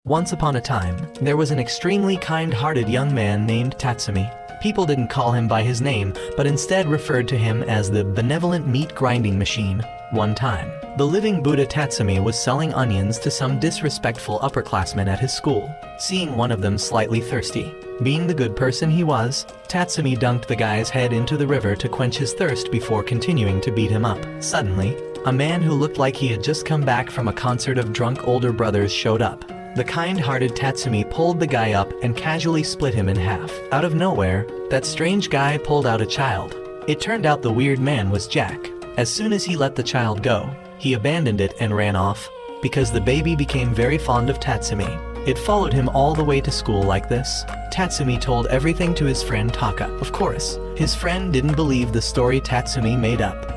Once upon a time, there was an extremely kind-hearted young man named Tatsumi. People didn't call him by his name, but instead referred to him as the benevolent meat grinding machine. One time, the living Buddha Tatsumi was selling onions to some disrespectful upperclassmen at his school. Seeing one of them slightly thirsty, being the good person he was, Tatsumi dunked the guy's head into the river to quench his thirst before continuing to beat him up. Suddenly, a man who looked like he had just come back from a concert of drunk older brothers showed up. The kind-hearted Tatsumi pulled the guy up and casually split him in half. Out of nowhere, that strange guy pulled out a child. It turned out the weird man was Jack. As soon as he let the child go, he abandoned it and ran off, because the baby became very fond of Tatsumi. It followed him all the way to school like this. Tatsumi told everything to his friend Taka. Of course, his friend didn't believe the story Tatsumi made up.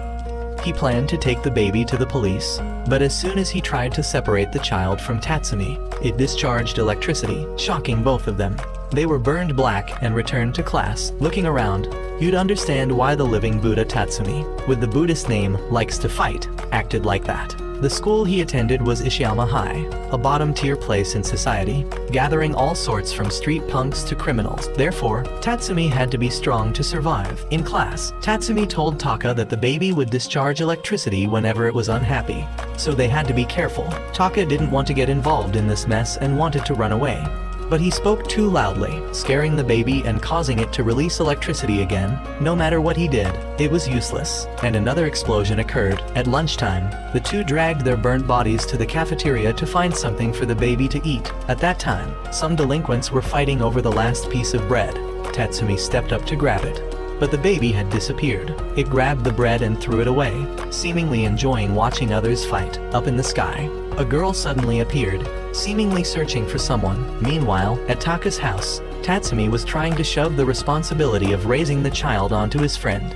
He planned to take the baby to the police, but as soon as he tried to separate the child from Tatsumi, it discharged electricity, shocking both of them. They were burned black and returned to class. Looking around, you'd understand why the living Buddha Tatsumi, with the Buddhist name likes to fight, acted like that. The school he attended was Ishiyama High, a bottom-tier place in society, gathering all sorts from street punks to criminals. Therefore, Tatsumi had to be strong to survive. In class, Tatsumi told Taka that the baby would discharge electricity whenever it was unhappy, so they had to be careful. Taka didn't want to get involved in this mess and wanted to run away. But he spoke too loudly, scaring the baby and causing it to release electricity again. No matter what he did, it was useless, and another explosion occurred. At lunchtime, the two dragged their burnt bodies to the cafeteria to find something for the baby to eat. At that time, some delinquents were fighting over the last piece of bread. Tatsumi stepped up to grab it, but the baby had disappeared. It grabbed the bread and threw it away, seemingly enjoying watching others fight. Up in the sky, a girl suddenly appeared, seemingly searching for someone. Meanwhile, at Taka's house, Tatsumi was trying to shove the responsibility of raising the child onto his friend.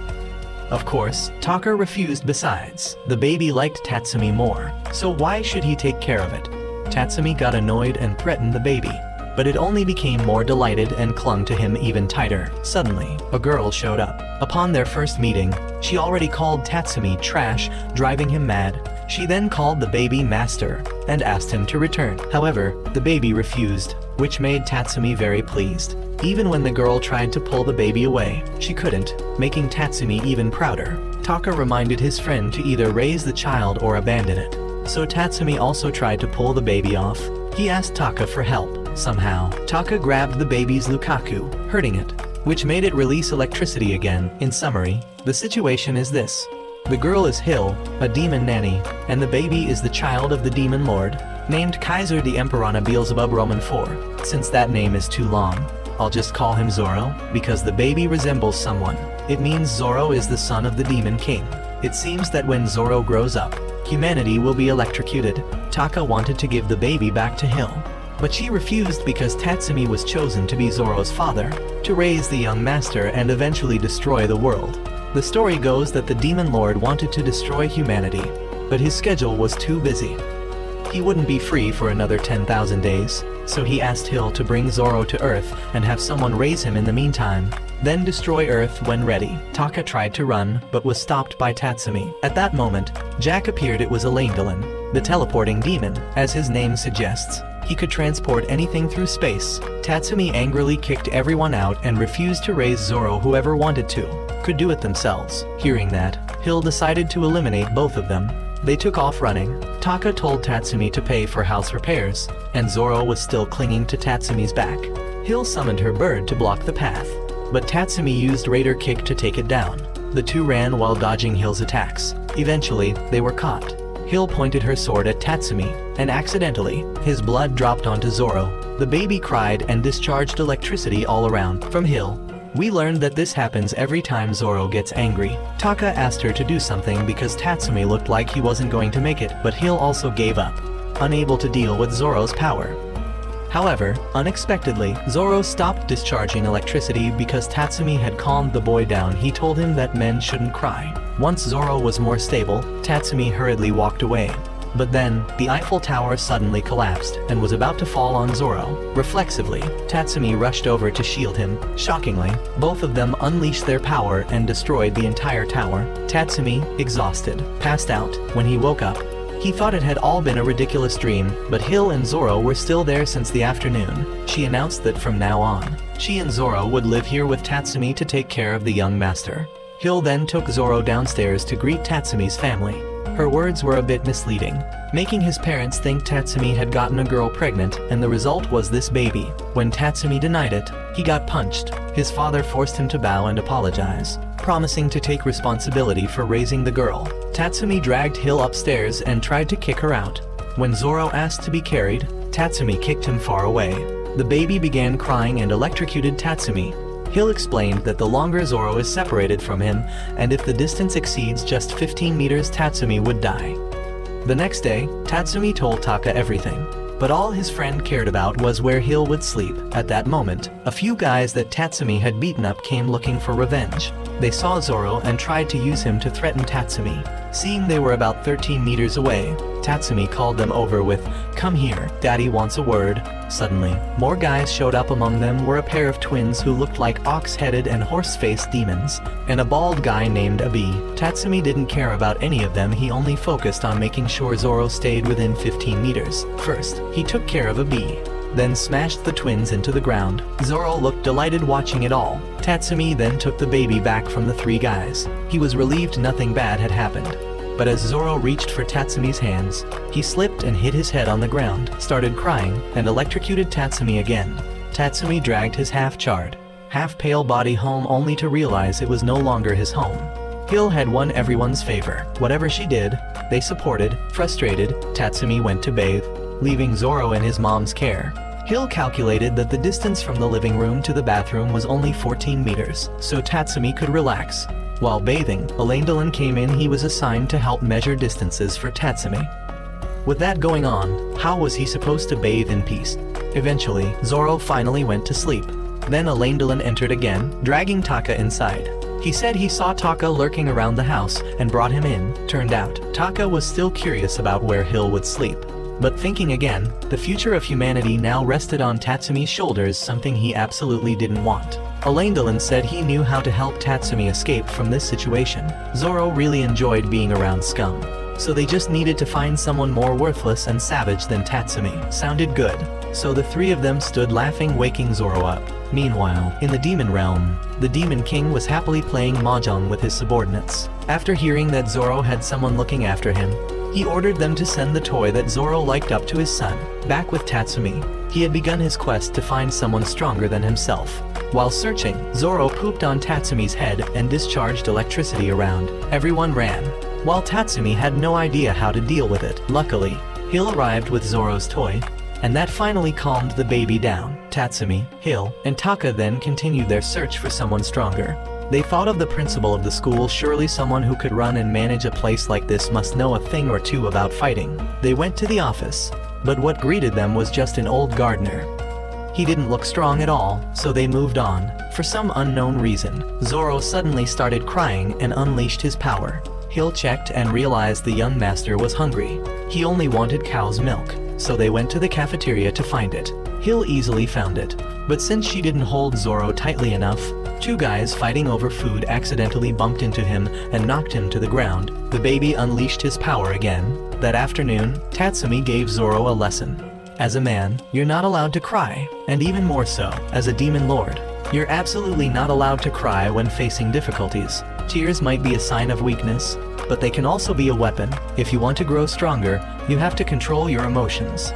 Of course, Taka refused. Besides, the baby liked Tatsumi more, so why should he take care of it? Tatsumi got annoyed and threatened the baby, but it only became more delighted and clung to him even tighter. Suddenly, a girl showed up. Upon their first meeting, she already called Tatsumi trash, driving him mad. She then called the baby master and asked him to return. However, the baby refused, which made Tatsumi very pleased. Even when the girl tried to pull the baby away, she couldn't, making Tatsumi even prouder. Taka reminded his friend to either raise the child or abandon it. So Tatsumi also tried to pull the baby off. He asked Taka for help. Somehow, Taka grabbed the baby's Lukaku, hurting it, which made it release electricity again. In summary, the situation is this. The girl is Hill, a demon nanny, and the baby is the child of the demon lord, named Kaiser the Emperor Beelzebub Roman IV. Since that name is too long, I'll just call him Zoro, because the baby resembles someone. It means Zoro is the son of the demon king. It seems that when Zoro grows up, humanity will be electrocuted. Taka wanted to give the baby back to Hill, but she refused because Tatsumi was chosen to be Zoro's father, to raise the young master and eventually destroy the world. The story goes that the demon lord wanted to destroy humanity, but his schedule was too busy. He wouldn't be free for another 10,000 days, so he asked Hill to bring Zoro to Earth and have someone raise him in the meantime, then destroy Earth when ready. Taka tried to run, but was stopped by Tatsumi. At that moment, Jack appeared. It was a Villain, the teleporting demon. As his name suggests, he could transport anything through space. Tatsumi angrily kicked everyone out and refused to raise Zoro. Whoever wanted to could do it themselves. Hearing that, Hill decided to eliminate both of them. They took off running. Taka told Tatsumi to pay for house repairs, and Zoro was still clinging to Tatsumi's back. Hill summoned her bird to block the path, but Tatsumi used Raider Kick to take it down. The two ran while dodging Hill's attacks. Eventually, they were caught. Hill pointed her sword at Tatsumi, and accidentally, his blood dropped onto Zoro. The baby cried and discharged electricity all around. From Hill, we learned that this happens every time Zoro gets angry. Taka asked her to do something because Tatsumi looked like he wasn't going to make it, but Hill also gave up, unable to deal with Zoro's power. However, unexpectedly, Zoro stopped discharging electricity because Tatsumi had calmed the boy down. He told him that men shouldn't cry. Once Zoro was more stable, Tatsumi hurriedly walked away. But then, the Eiffel Tower suddenly collapsed and was about to fall on Zoro. Reflexively, Tatsumi rushed over to shield him. Shockingly, both of them unleashed their power and destroyed the entire tower. Tatsumi, exhausted, passed out. When he woke up, He thought it had all been a ridiculous dream, but Hill and Zoro were still there since the afternoon. She announced that from now on, she and Zoro would live here with Tatsumi to take care of the young master. Hill then took Zoro downstairs to greet Tatsumi's family. Her words were a bit misleading, making his parents think Tatsumi had gotten a girl pregnant, and the result was this baby. When Tatsumi denied it, he got punched. His father forced him to bow and apologize, promising to take responsibility for raising the girl. Tatsumi dragged Hill upstairs and tried to kick her out. When Zoro asked to be carried, Tatsumi kicked him far away. The baby began crying and electrocuted Tatsumi. Hill explained that the longer Zoro is separated from him, and if the distance exceeds just 15 meters, Tatsumi would die. The next day, Tatsumi told Taka everything, but all his friend cared about was where Hill would sleep. At that moment, a few guys that Tatsumi had beaten up came looking for revenge. They saw Zoro and tried to use him to threaten Tatsumi. Seeing they were about 13 meters away, Tatsumi called them over with, "Come here, Daddy wants a word." Suddenly, more guys showed up. Among them were a pair of twins who looked like ox-headed and horse-faced demons, and a bald guy named Abi. Tatsumi didn't care about any of them, he only focused on making sure Zoro stayed within 15 meters. First, he took care of Abi, then smashed the twins into the ground. Zoro looked delighted watching it all. Tatsumi then took the baby back from the three guys. He was relieved nothing bad had happened. But as Zoro reached for Tatsumi's hands, he slipped and hit his head on the ground, started crying, and electrocuted Tatsumi again. Tatsumi dragged his half-charred, half-pale body home only to realize it was no longer his home. Hill had won everyone's favor. Whatever she did, they supported. Frustrated, Tatsumi went to bathe, leaving Zoro in his mom's care. Hill calculated that the distance from the living room to the bathroom was only 14 meters, so Tatsumi could relax. While bathing, Elaine came in. He was assigned to help measure distances for Tatsumi. With that going on, how was he supposed to bathe in peace? Eventually, Zoro finally went to sleep. Then Elaine entered again, dragging Taka inside. He said he saw Taka lurking around the house and brought him in. Turned out, Taka was still curious about where Hill would sleep. But thinking again, the future of humanity now rested on Tatsumi's shoulders, something he absolutely didn't want. Elaine said he knew how to help Tatsumi escape from this situation. Zoro really enjoyed being around scum, so they just needed to find someone more worthless and savage than Tatsumi. Sounded good. So the three of them stood laughing, waking Zoro up. Meanwhile, in the demon realm, the Demon King was happily playing mahjong with his subordinates. After hearing that Zoro had someone looking after him, he ordered them to send the toy that Zoro liked up to his son. Back with Tatsumi, he had begun his quest to find someone stronger than himself. While searching, Zoro pooped on Tatsumi's head and discharged electricity around. Everyone ran, while Tatsumi had no idea how to deal with it. Luckily, Hill arrived with Zoro's toy, and that finally calmed the baby down. Tatsumi, Hill, and Taka then continued their search for someone stronger. They thought of the principal of the school. Surely someone who could run and manage a place like this must know a thing or two about fighting. They went to the office, but what greeted them was just an old gardener. He didn't look strong at all, so they moved on. For some unknown reason, Zoro suddenly started crying and unleashed his power. Hill checked and realized the young master was hungry. He only wanted cow's milk, so they went to the cafeteria to find it. Hill easily found it, but since she didn't hold Zoro tightly enough, two guys fighting over food accidentally bumped into him and knocked him to the ground. The baby unleashed his power again. That afternoon, Tatsumi gave Zoro a lesson. As a man, you're not allowed to cry, and even more so, as a demon lord. You're absolutely not allowed to cry when facing difficulties. Tears might be a sign of weakness, but they can also be a weapon. If you want to grow stronger, you have to control your emotions.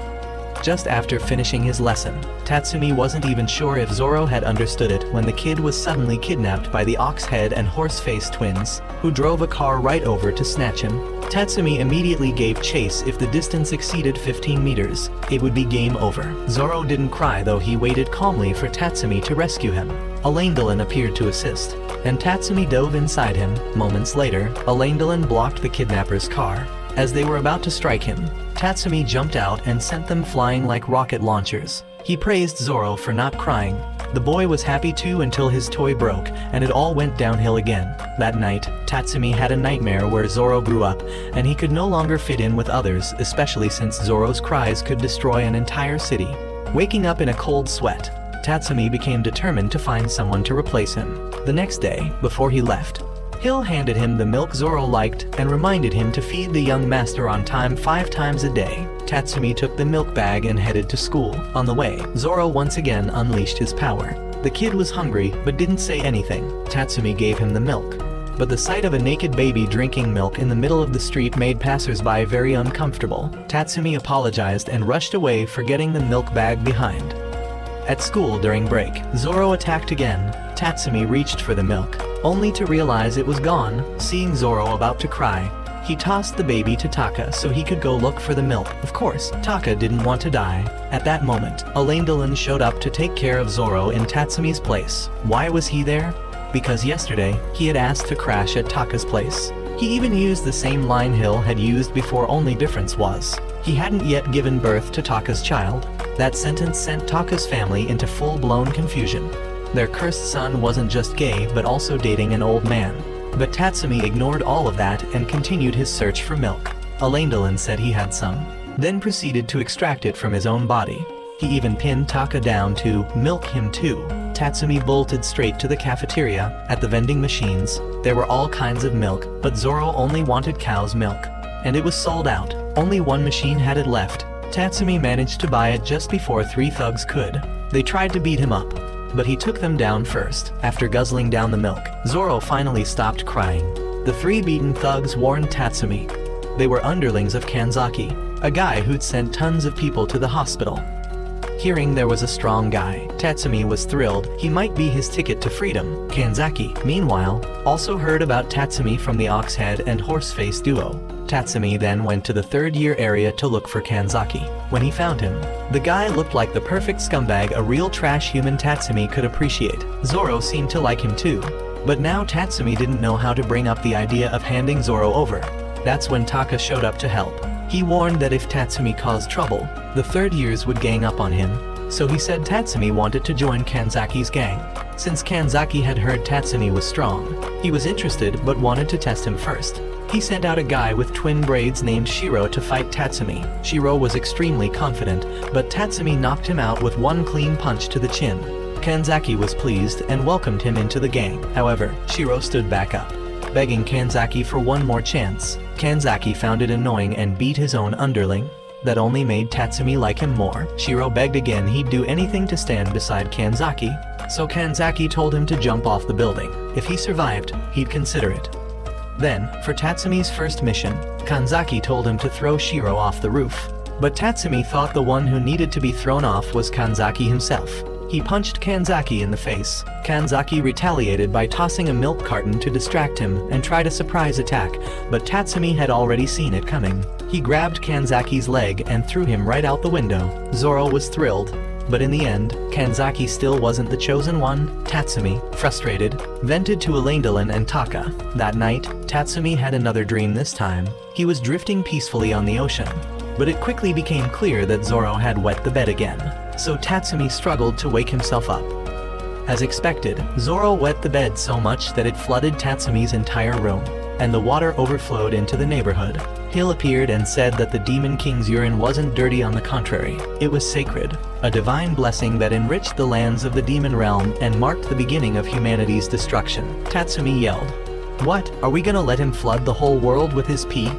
Just after finishing his lesson, Tatsumi wasn't even sure if Zoro had understood it when the kid was suddenly kidnapped by the ox-head and horse-faced twins, who drove a car right over to snatch him. Tatsumi immediately gave chase. If the distance exceeded 15 meters, it would be game over. Zoro didn't cry though. He waited calmly for Tatsumi to rescue him. Elaine appeared to assist, and Tatsumi dove inside him. Moments later, Elaine blocked the kidnapper's car. As they were about to strike him, Tatsumi jumped out and sent them flying like rocket launchers. He praised Zoro for not crying. The boy was happy too until his toy broke, and it all went downhill again. That night, Tatsumi had a nightmare where Zoro grew up, and he could no longer fit in with others, especially since Zoro's cries could destroy an entire city. Waking up in a cold sweat, Tatsumi became determined to find someone to replace him. The next day, before he left, Hill handed him the milk Zoro liked and reminded him to feed the young master on time 5 times a day. Tatsumi took the milk bag and headed to school. On the way, Zoro once again unleashed his power. The kid was hungry but didn't say anything. Tatsumi gave him the milk. But the sight of a naked baby drinking milk in the middle of the street made passers-by very uncomfortable. Tatsumi apologized and rushed away, forgetting the milk bag behind. At school during break, Zoro attacked again. Tatsumi reached for the milk, only to realize it was gone. Seeing Zoro about to cry, he tossed the baby to Taka so he could go look for the milk. Of course, Taka didn't want to die. At that moment, Elaine showed up to take care of Zoro in Tatsumi's place. Why was he there? Because yesterday, he had asked to crash at Taka's place. He even used the same line Hill had used before, only difference was, he hadn't yet given birth to Taka's child. That sentence sent Taka's family into full-blown confusion. Their cursed son wasn't just gay but also dating an old man. But Tatsumi ignored all of that and continued his search for milk. Elaine said he had some, then proceeded to extract it from his own body. He even pinned Taka down to milk him too. Tatsumi bolted straight to the cafeteria. At the vending machines, there were all kinds of milk, but Zoro only wanted cow's milk. And it was sold out. Only one machine had it left. Tatsumi managed to buy it just before 3 thugs could. They tried to beat him up, but he took them down first. After guzzling down the milk, Zoro finally stopped crying. The 3 beaten thugs warned Tatsumi. They were underlings of Kanzaki, a guy who'd sent tons of people to the hospital. Hearing there was a strong guy, Tatsumi was thrilled. He might be his ticket to freedom. Kanzaki, meanwhile, also heard about Tatsumi from the Oxhead and Horseface duo. Tatsumi then went to the 3rd year area to look for Kanzaki. When he found him, the guy looked like the perfect scumbag, a real trash human Tatsumi could appreciate. Zoro seemed to like him too. But now Tatsumi didn't know how to bring up the idea of handing Zoro over. That's when Taka showed up to help. He warned that if Tatsumi caused trouble, the 3rd years would gang up on him. So he said Tatsumi wanted to join Kanzaki's gang. Since Kanzaki had heard Tatsumi was strong, he was interested but wanted to test him first. He sent out a guy with twin braids named Shiro to fight Tatsumi. Shiro was extremely confident, but Tatsumi knocked him out with 1 clean punch to the chin. Kanzaki was pleased and welcomed him into the gang. However, Shiro stood back up, begging Kanzaki for one more chance. Kanzaki found it annoying and beat his own underling. That only made Tatsumi like him more. Shiro begged again he'd do anything to stand beside Kanzaki, so Kanzaki told him to jump off the building. If he survived, he'd consider it. Then, for Tatsumi's first mission, Kanzaki told him to throw Shiro off the roof. But Tatsumi thought the one who needed to be thrown off was Kanzaki himself. He punched Kanzaki in the face. Kanzaki retaliated by tossing a milk carton to distract him and tried a surprise attack, but Tatsumi had already seen it coming. He grabbed Kanzaki's leg and threw him right out the window. Zoro was thrilled, but in the end, Kanzaki still wasn't the chosen one. Tatsumi, frustrated, vented to Elaine and Taka. That night, Tatsumi had another dream. This time, he was drifting peacefully on the ocean. But it quickly became clear that Zoro had wet the bed again, so Tatsumi struggled to wake himself up. As expected, Zoro wet the bed so much that it flooded Tatsumi's entire room, and the water overflowed into the neighborhood. Hill appeared and said that the Demon King's urine wasn't dirty, on the contrary, it was sacred, a divine blessing that enriched the lands of the demon realm and marked the beginning of humanity's destruction. Tatsumi yelled, "What, are we gonna let him flood the whole world with his pee?"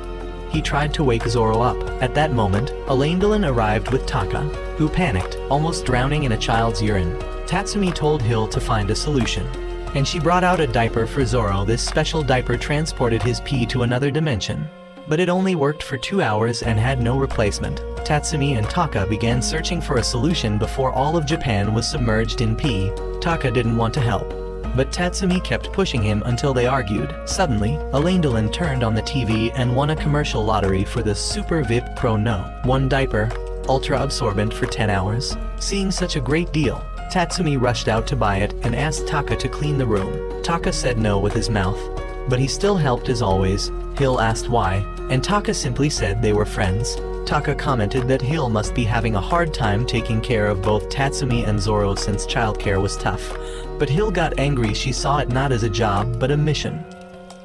He tried to wake Zoro up. At that moment, Elaine arrived with Taka, who panicked, almost drowning in a child's urine. Tatsumi told Hill to find a solution, and she brought out a diaper for Zoro. This special diaper transported his pee to another dimension. But it only worked for 2 hours and had no replacement. Tatsumi and Taka began searching for a solution before all of Japan was submerged in pee. Taka didn't want to help, but Tatsumi kept pushing him until they argued. Suddenly, Elaine turned on the TV and won a commercial lottery for the Super VIP Pro No. 1 diaper, ultra absorbent for 10 hours. Seeing such a great deal, Tatsumi rushed out to buy it and asked Taka to clean the room. Taka said no with his mouth, but he still helped as always. Hill asked why, and Taka simply said they were friends. Taka commented that Hill must be having a hard time taking care of both Tatsumi and Zoro since childcare was tough. But Hill got angry. She saw it not as a job but a mission.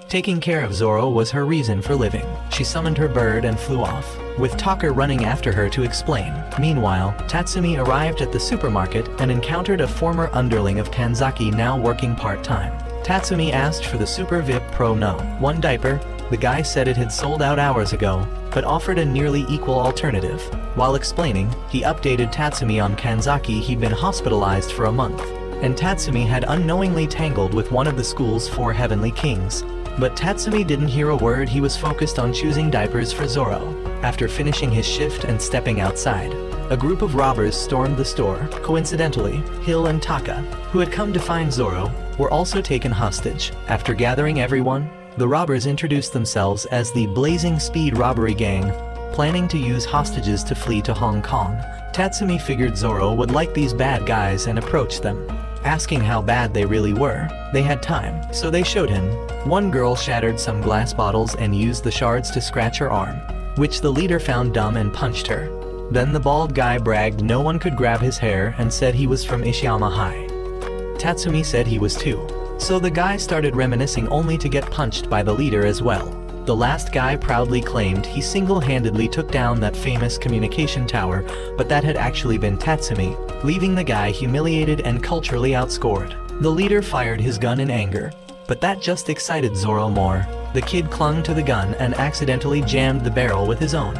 Taking care of Zoro was her reason for living. She summoned her bird and flew off, with Taka running after her to explain. Meanwhile, Tatsumi arrived at the supermarket and encountered a former underling of Kanzaki now working part-time. Tatsumi asked for the Super VIP Pro No. 1 diaper. The guy said it had sold out hours ago, but offered a nearly equal alternative. While explaining, he updated Tatsumi on Kanzaki he'd been hospitalized for a month, and Tatsumi had unknowingly tangled with one of the school's 4 heavenly kings. But Tatsumi didn't hear a word. He was focused on choosing diapers for Zoro. After finishing his shift and stepping outside, a group of robbers stormed the store. Coincidentally, Hill and Taka, who had come to find Zoro, were also taken hostage. After gathering everyone, the robbers introduced themselves as the Blazing Speed Robbery Gang, planning to use hostages to flee to Hong Kong. Tatsumi figured Zoro would like these bad guys and approached them, asking how bad they really were. They had time, so they showed him. One girl shattered some glass bottles and used the shards to scratch her arm, which the leader found dumb and punched her. Then the bald guy bragged no one could grab his hair and said he was from Ishiyama High. Tatsumi said he was too. So the guy started reminiscing only to get punched by the leader as well. The last guy proudly claimed he single-handedly took down that famous communication tower, but that had actually been Tatsumi, leaving the guy humiliated and culturally outscored. The leader fired his gun in anger, but that just excited Zoro more. The kid clung to the gun and accidentally jammed the barrel with his own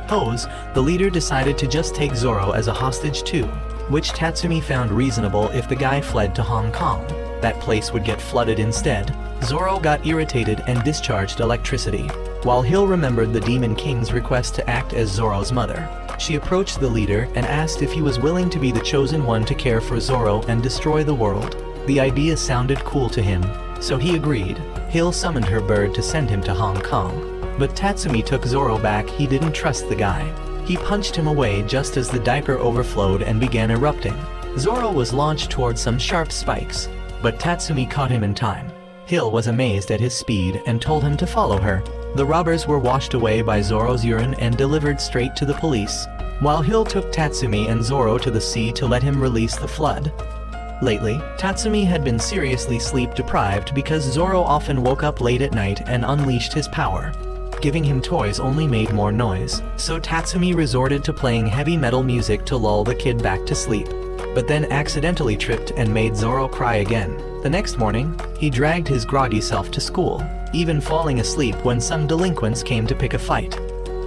hose. The leader decided to just take Zoro as a hostage too, which Tatsumi found reasonable if the guy fled to Hong Kong. That place would get flooded instead. Zoro got irritated and discharged electricity, while Hill remembered the Demon King's request to act as Zoro's mother. She approached the leader and asked if he was willing to be the chosen one to care for Zoro and destroy the world. The idea sounded cool to him, so he agreed. Hill summoned her bird to send him to Hong Kong, but Tatsumi took Zoro back. He didn't trust the guy. He punched him away just as the diaper overflowed and began erupting. Zoro was launched towards some sharp spikes, but Tatsumi caught him in time. Hill was amazed at his speed and told him to follow her. The robbers were washed away by Zoro's urine and delivered straight to the police, while Hill took Tatsumi and Zoro to the sea to let him release the flood. Lately, Tatsumi had been seriously sleep-deprived because Zoro often woke up late at night and unleashed his power. Giving him toys only made more noise, so Tatsumi resorted to playing heavy metal music to lull the kid back to sleep, but then accidentally tripped and made Zoro cry again. The next morning, he dragged his groggy self to school, even falling asleep when some delinquents came to pick a fight.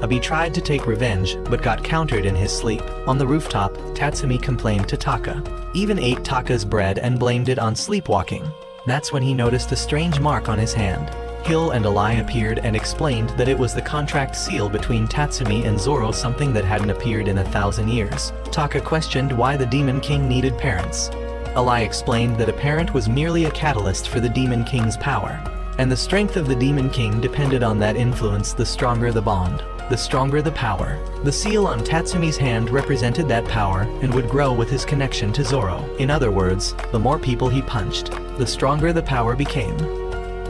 Abi tried to take revenge, but got countered in his sleep. On the rooftop, Tatsumi complained to Taka, even ate Taka's bread and blamed it on sleepwalking. That's when he noticed a strange mark on his hand. Hill and Alai appeared and explained that it was the contract seal between Tatsumi and Zoro, something that hadn't appeared in 1,000 years. Taka questioned why the Demon King needed parents. Alai explained that a parent was merely a catalyst for the Demon King's power, and the strength of the Demon King depended on that influence. The stronger the bond, the stronger the power. The seal on Tatsumi's hand represented that power and would grow with his connection to Zoro. In other words, the more people he punched, the stronger the power became.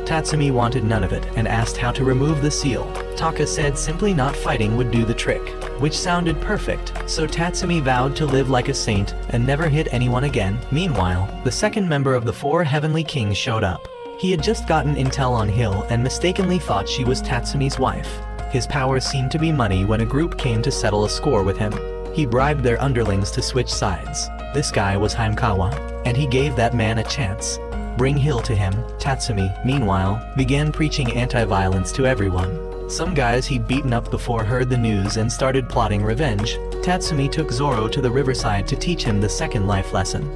Tatsumi wanted none of it and asked how to remove the seal. Taka said simply not fighting would do the trick, which sounded perfect, so Tatsumi vowed to live like a saint and never hit anyone again. Meanwhile, the second member of the 4 heavenly kings showed up. He had just gotten intel on Hill and mistakenly thought she was Tatsumi's wife. His powers seemed to be money when a group came to settle a score with him. He bribed their underlings to switch sides. This guy was Haimkawa, and he gave that man a chance. Bring Hill to him. Tatsumi, meanwhile, began preaching anti-violence to everyone. Some guys he'd beaten up before heard the news and started plotting revenge. Tatsumi took Zoro to the riverside to teach him the second life lesson: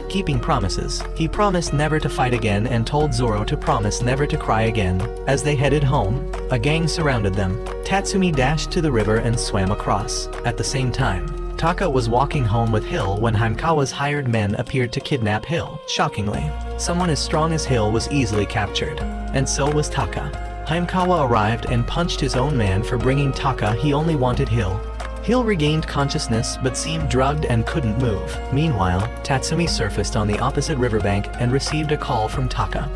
keeping promises. He promised never to fight again and told Zoro to promise never to cry again. As they headed home, a gang surrounded them. Tatsumi dashed to the river and swam across. At the same time, Taka was walking home with Hill when Haimkawa's hired men appeared to kidnap Hill. Shockingly, someone as strong as Hill was easily captured, and so was Taka. Haimkawa arrived and punched his own man for bringing Taka. He only wanted Hill. Hill regained consciousness but seemed drugged and couldn't move. Meanwhile, Tatsumi surfaced on the opposite riverbank and received a call from Taka.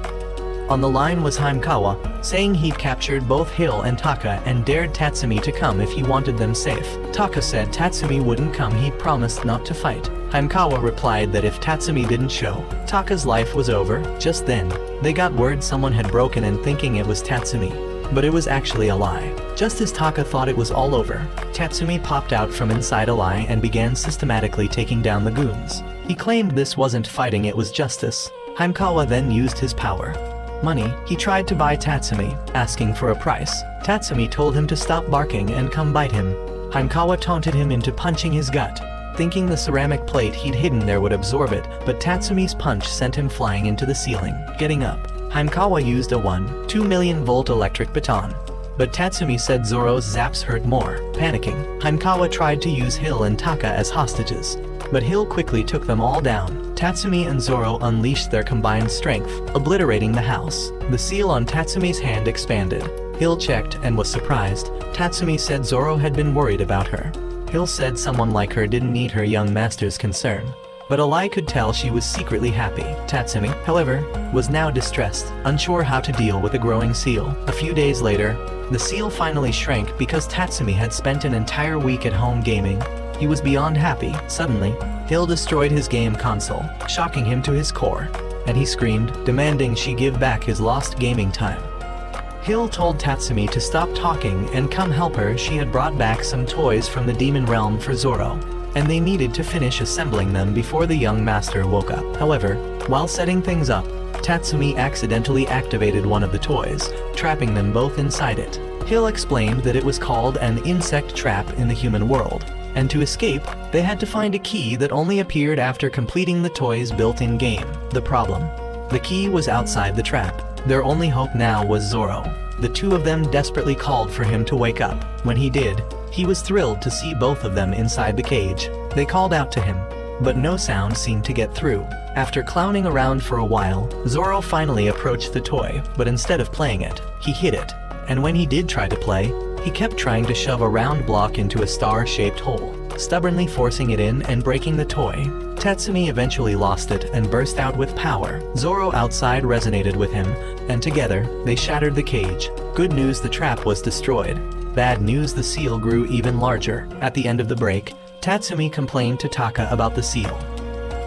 On the line was Haimkawa, saying he'd captured both Hill and Taka and dared Tatsumi to come if he wanted them safe. Taka said Tatsumi wouldn't come. He promised not to fight. Haimkawa replied that if Tatsumi didn't show, Taka's life was over. Just then, they got word someone had broken in, thinking it was Tatsumi, but it was actually a lie. Just as Taka thought it was all over, Tatsumi popped out from inside a lie and began systematically taking down the goons. He claimed this wasn't fighting, it was justice. Heimkawa then used his power. Money, he tried to buy Tatsumi, asking for a price. Tatsumi told him to stop barking and come bite him. Heimkawa taunted him into punching his gut, thinking the ceramic plate he'd hidden there would absorb it, but Tatsumi's punch sent him flying into the ceiling. Getting up, Heimkawa used a 2 million volt electric baton. But Tatsumi said Zoro's zaps hurt more. Panicking, Heimkawa tried to use Hill and Taka as hostages, but Hill quickly took them all down. Tatsumi and Zoro unleashed their combined strength, obliterating the house. The seal on Tatsumi's hand expanded. Hill checked and was surprised. Tatsumi said Zoro had been worried about her. Hill said someone like her didn't need her young master's concern. But Alai could tell she was secretly happy. Tatsumi, however, was now distressed, unsure how to deal with the growing seal. A few days later, the seal finally shrank because Tatsumi had spent an entire week at home gaming. He was beyond happy. Suddenly, Hill destroyed his game console, shocking him to his core, and he screamed, demanding she give back his lost gaming time. Hill told Tatsumi to stop talking and come help her. She had brought back some toys from the demon realm for Zoro, and they needed to finish assembling them before the young master woke up. However, while setting things up, Tatsumi accidentally activated one of the toys, trapping them both inside it. Hill explained that it was called an insect trap in the human world, and to escape, they had to find a key that only appeared after completing the toy's built-in game. The problem: the key was outside the trap. Their only hope now was Zoro. The two of them desperately called for him to wake up. When he did, he was thrilled to see both of them inside the cage. They called out to him, but no sound seemed to get through. After clowning around for a while, Zoro finally approached the toy, but instead of playing it, he hid it. And when he did try to play, he kept trying to shove a round block into a star-shaped hole, stubbornly forcing it in and breaking the toy. Tatsumi eventually lost it and burst out with power. Zoro outside resonated with him, and together, they shattered the cage. Good news, the trap was destroyed. Bad news, the seal grew even larger. At the end of the break, Tatsumi complained to Taka about the seal.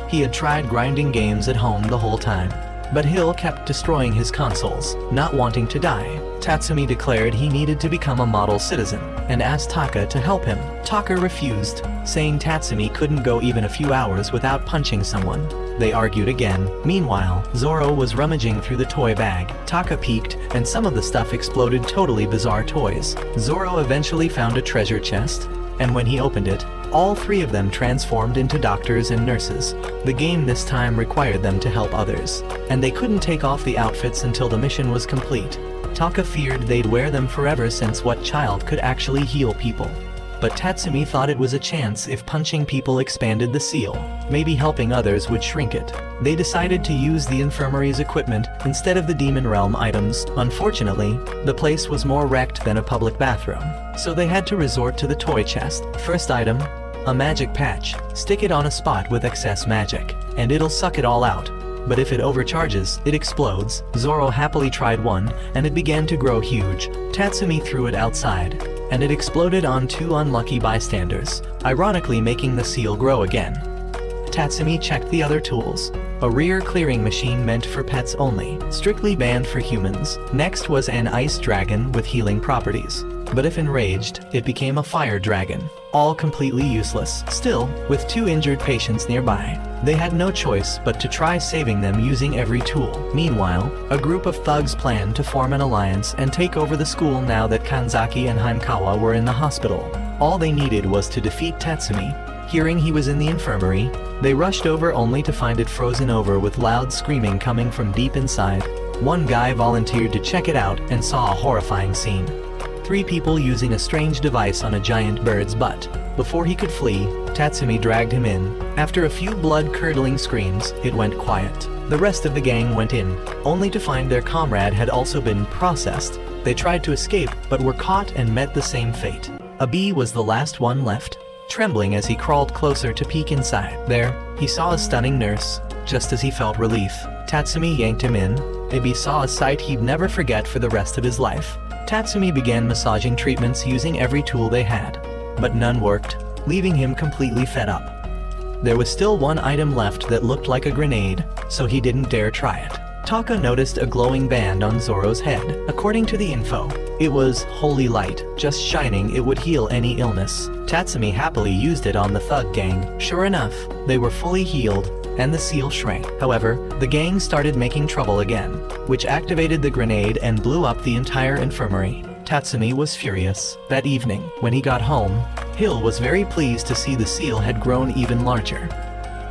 He had tried grinding games at home the whole time, but Hill kept destroying his consoles, not wanting to die. Tatsumi declared he needed to become a model citizen, and asked Taka to help him. Taka refused, saying Tatsumi couldn't go even a few hours without punching someone. They argued again. Meanwhile, Zoro was rummaging through the toy bag. Taka peeked, and some of the stuff exploded. Totally bizarre toys. Zoro eventually found a treasure chest, and when he opened it, all three of them transformed into doctors and nurses. The game this time required them to help others, and they couldn't take off the outfits until the mission was complete. Taka feared they'd wear them forever, since what child could actually heal people? But Tatsumi thought it was a chance if punching people expanded the seal. Maybe helping others would shrink it. They decided to use the infirmary's equipment instead of the demon realm items. Unfortunately, the place was more wrecked than a public bathroom, so they had to resort to the toy chest. First item: a magic patch. Stick it on a spot with excess magic, and it'll suck it all out. But if it overcharges, it explodes. Zoro happily tried one, and it began to grow huge. Tatsumi threw it outside, and it exploded on two unlucky bystanders, ironically making the seal grow again. Tatsumi checked the other tools. A rear clearing machine meant for pets only, strictly banned for humans. Next was an ice dragon with healing properties, but if enraged, it became a fire dragon. All completely useless. Still, with two injured patients nearby, they had no choice but to try saving them using every tool. Meanwhile, a group of thugs planned to form an alliance and take over the school now that Kanzaki and Heimkawa were in the hospital. All they needed was to defeat Tatsumi. Hearing he was in the infirmary, they rushed over only to find it frozen over with loud screaming coming from deep inside. One guy volunteered to check it out and saw a horrifying scene. 3 people using a strange device on a giant bird's butt. Before he could flee, Tatsumi dragged him in. After a few blood-curdling screams, it went quiet. The rest of the gang went in, only to find their comrade had also been processed. They tried to escape, but were caught and met the same fate. Abi was the last one left, trembling as he crawled closer to peek inside. There, he saw a stunning nurse. Just as he felt relief, Tatsumi yanked him in. Abi saw a sight he'd never forget for the rest of his life. Tatsumi began massaging treatments using every tool they had, but none worked, leaving him completely fed up. There was still one item left that looked like a grenade, so he didn't dare try it. Taka noticed a glowing band on Zoro's head. According to the info, it was holy light, just shining. It would heal any illness. Tatsumi happily used it on the thug gang. Sure enough, they were fully healed, and the seal shrank. However, the gang started making trouble again, which activated the grenade and blew up the entire infirmary. Tatsumi was furious. That evening, when he got home, Hill was very pleased to see the seal had grown even larger.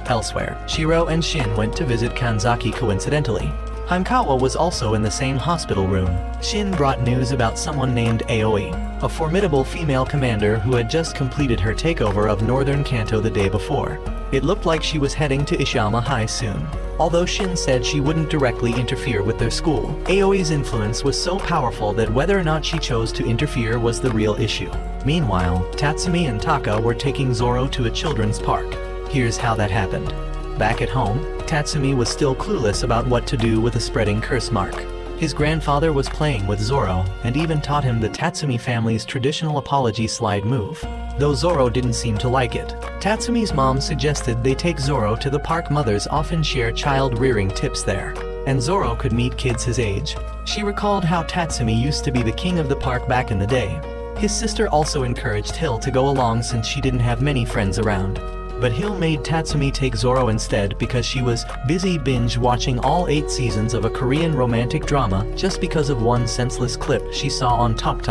Elsewhere, Shiro and Shin went to visit Kanzaki coincidentally. Hankawa was also in the same hospital room. Shin brought news about someone named Aoi, a formidable female commander who had just completed her takeover of northern Kanto the day before. It looked like she was heading to Ishiyama High soon. Although Shin said she wouldn't directly interfere with their school, Aoi's influence was so powerful that whether or not she chose to interfere was the real issue. Meanwhile, Tatsumi and Taka were taking Zoro to a children's park. Here's how that happened. Back at home, Tatsumi was still clueless about what to do with a spreading curse mark. His grandfather was playing with Zoro and even taught him the Tatsumi family's traditional apology slide move. Though Zoro didn't seem to like it, Tatsumi's mom suggested they take Zoro to the park. Mothers often share child-rearing tips there, and Zoro could meet kids his age. She recalled how Tatsumi used to be the king of the park back in the day. His sister also encouraged Hill to go along since she didn't have many friends around. But Hill made Tatsumi take Zoro instead because she was busy binge-watching all 8 seasons of a Korean romantic drama just because of one senseless clip she saw on Top.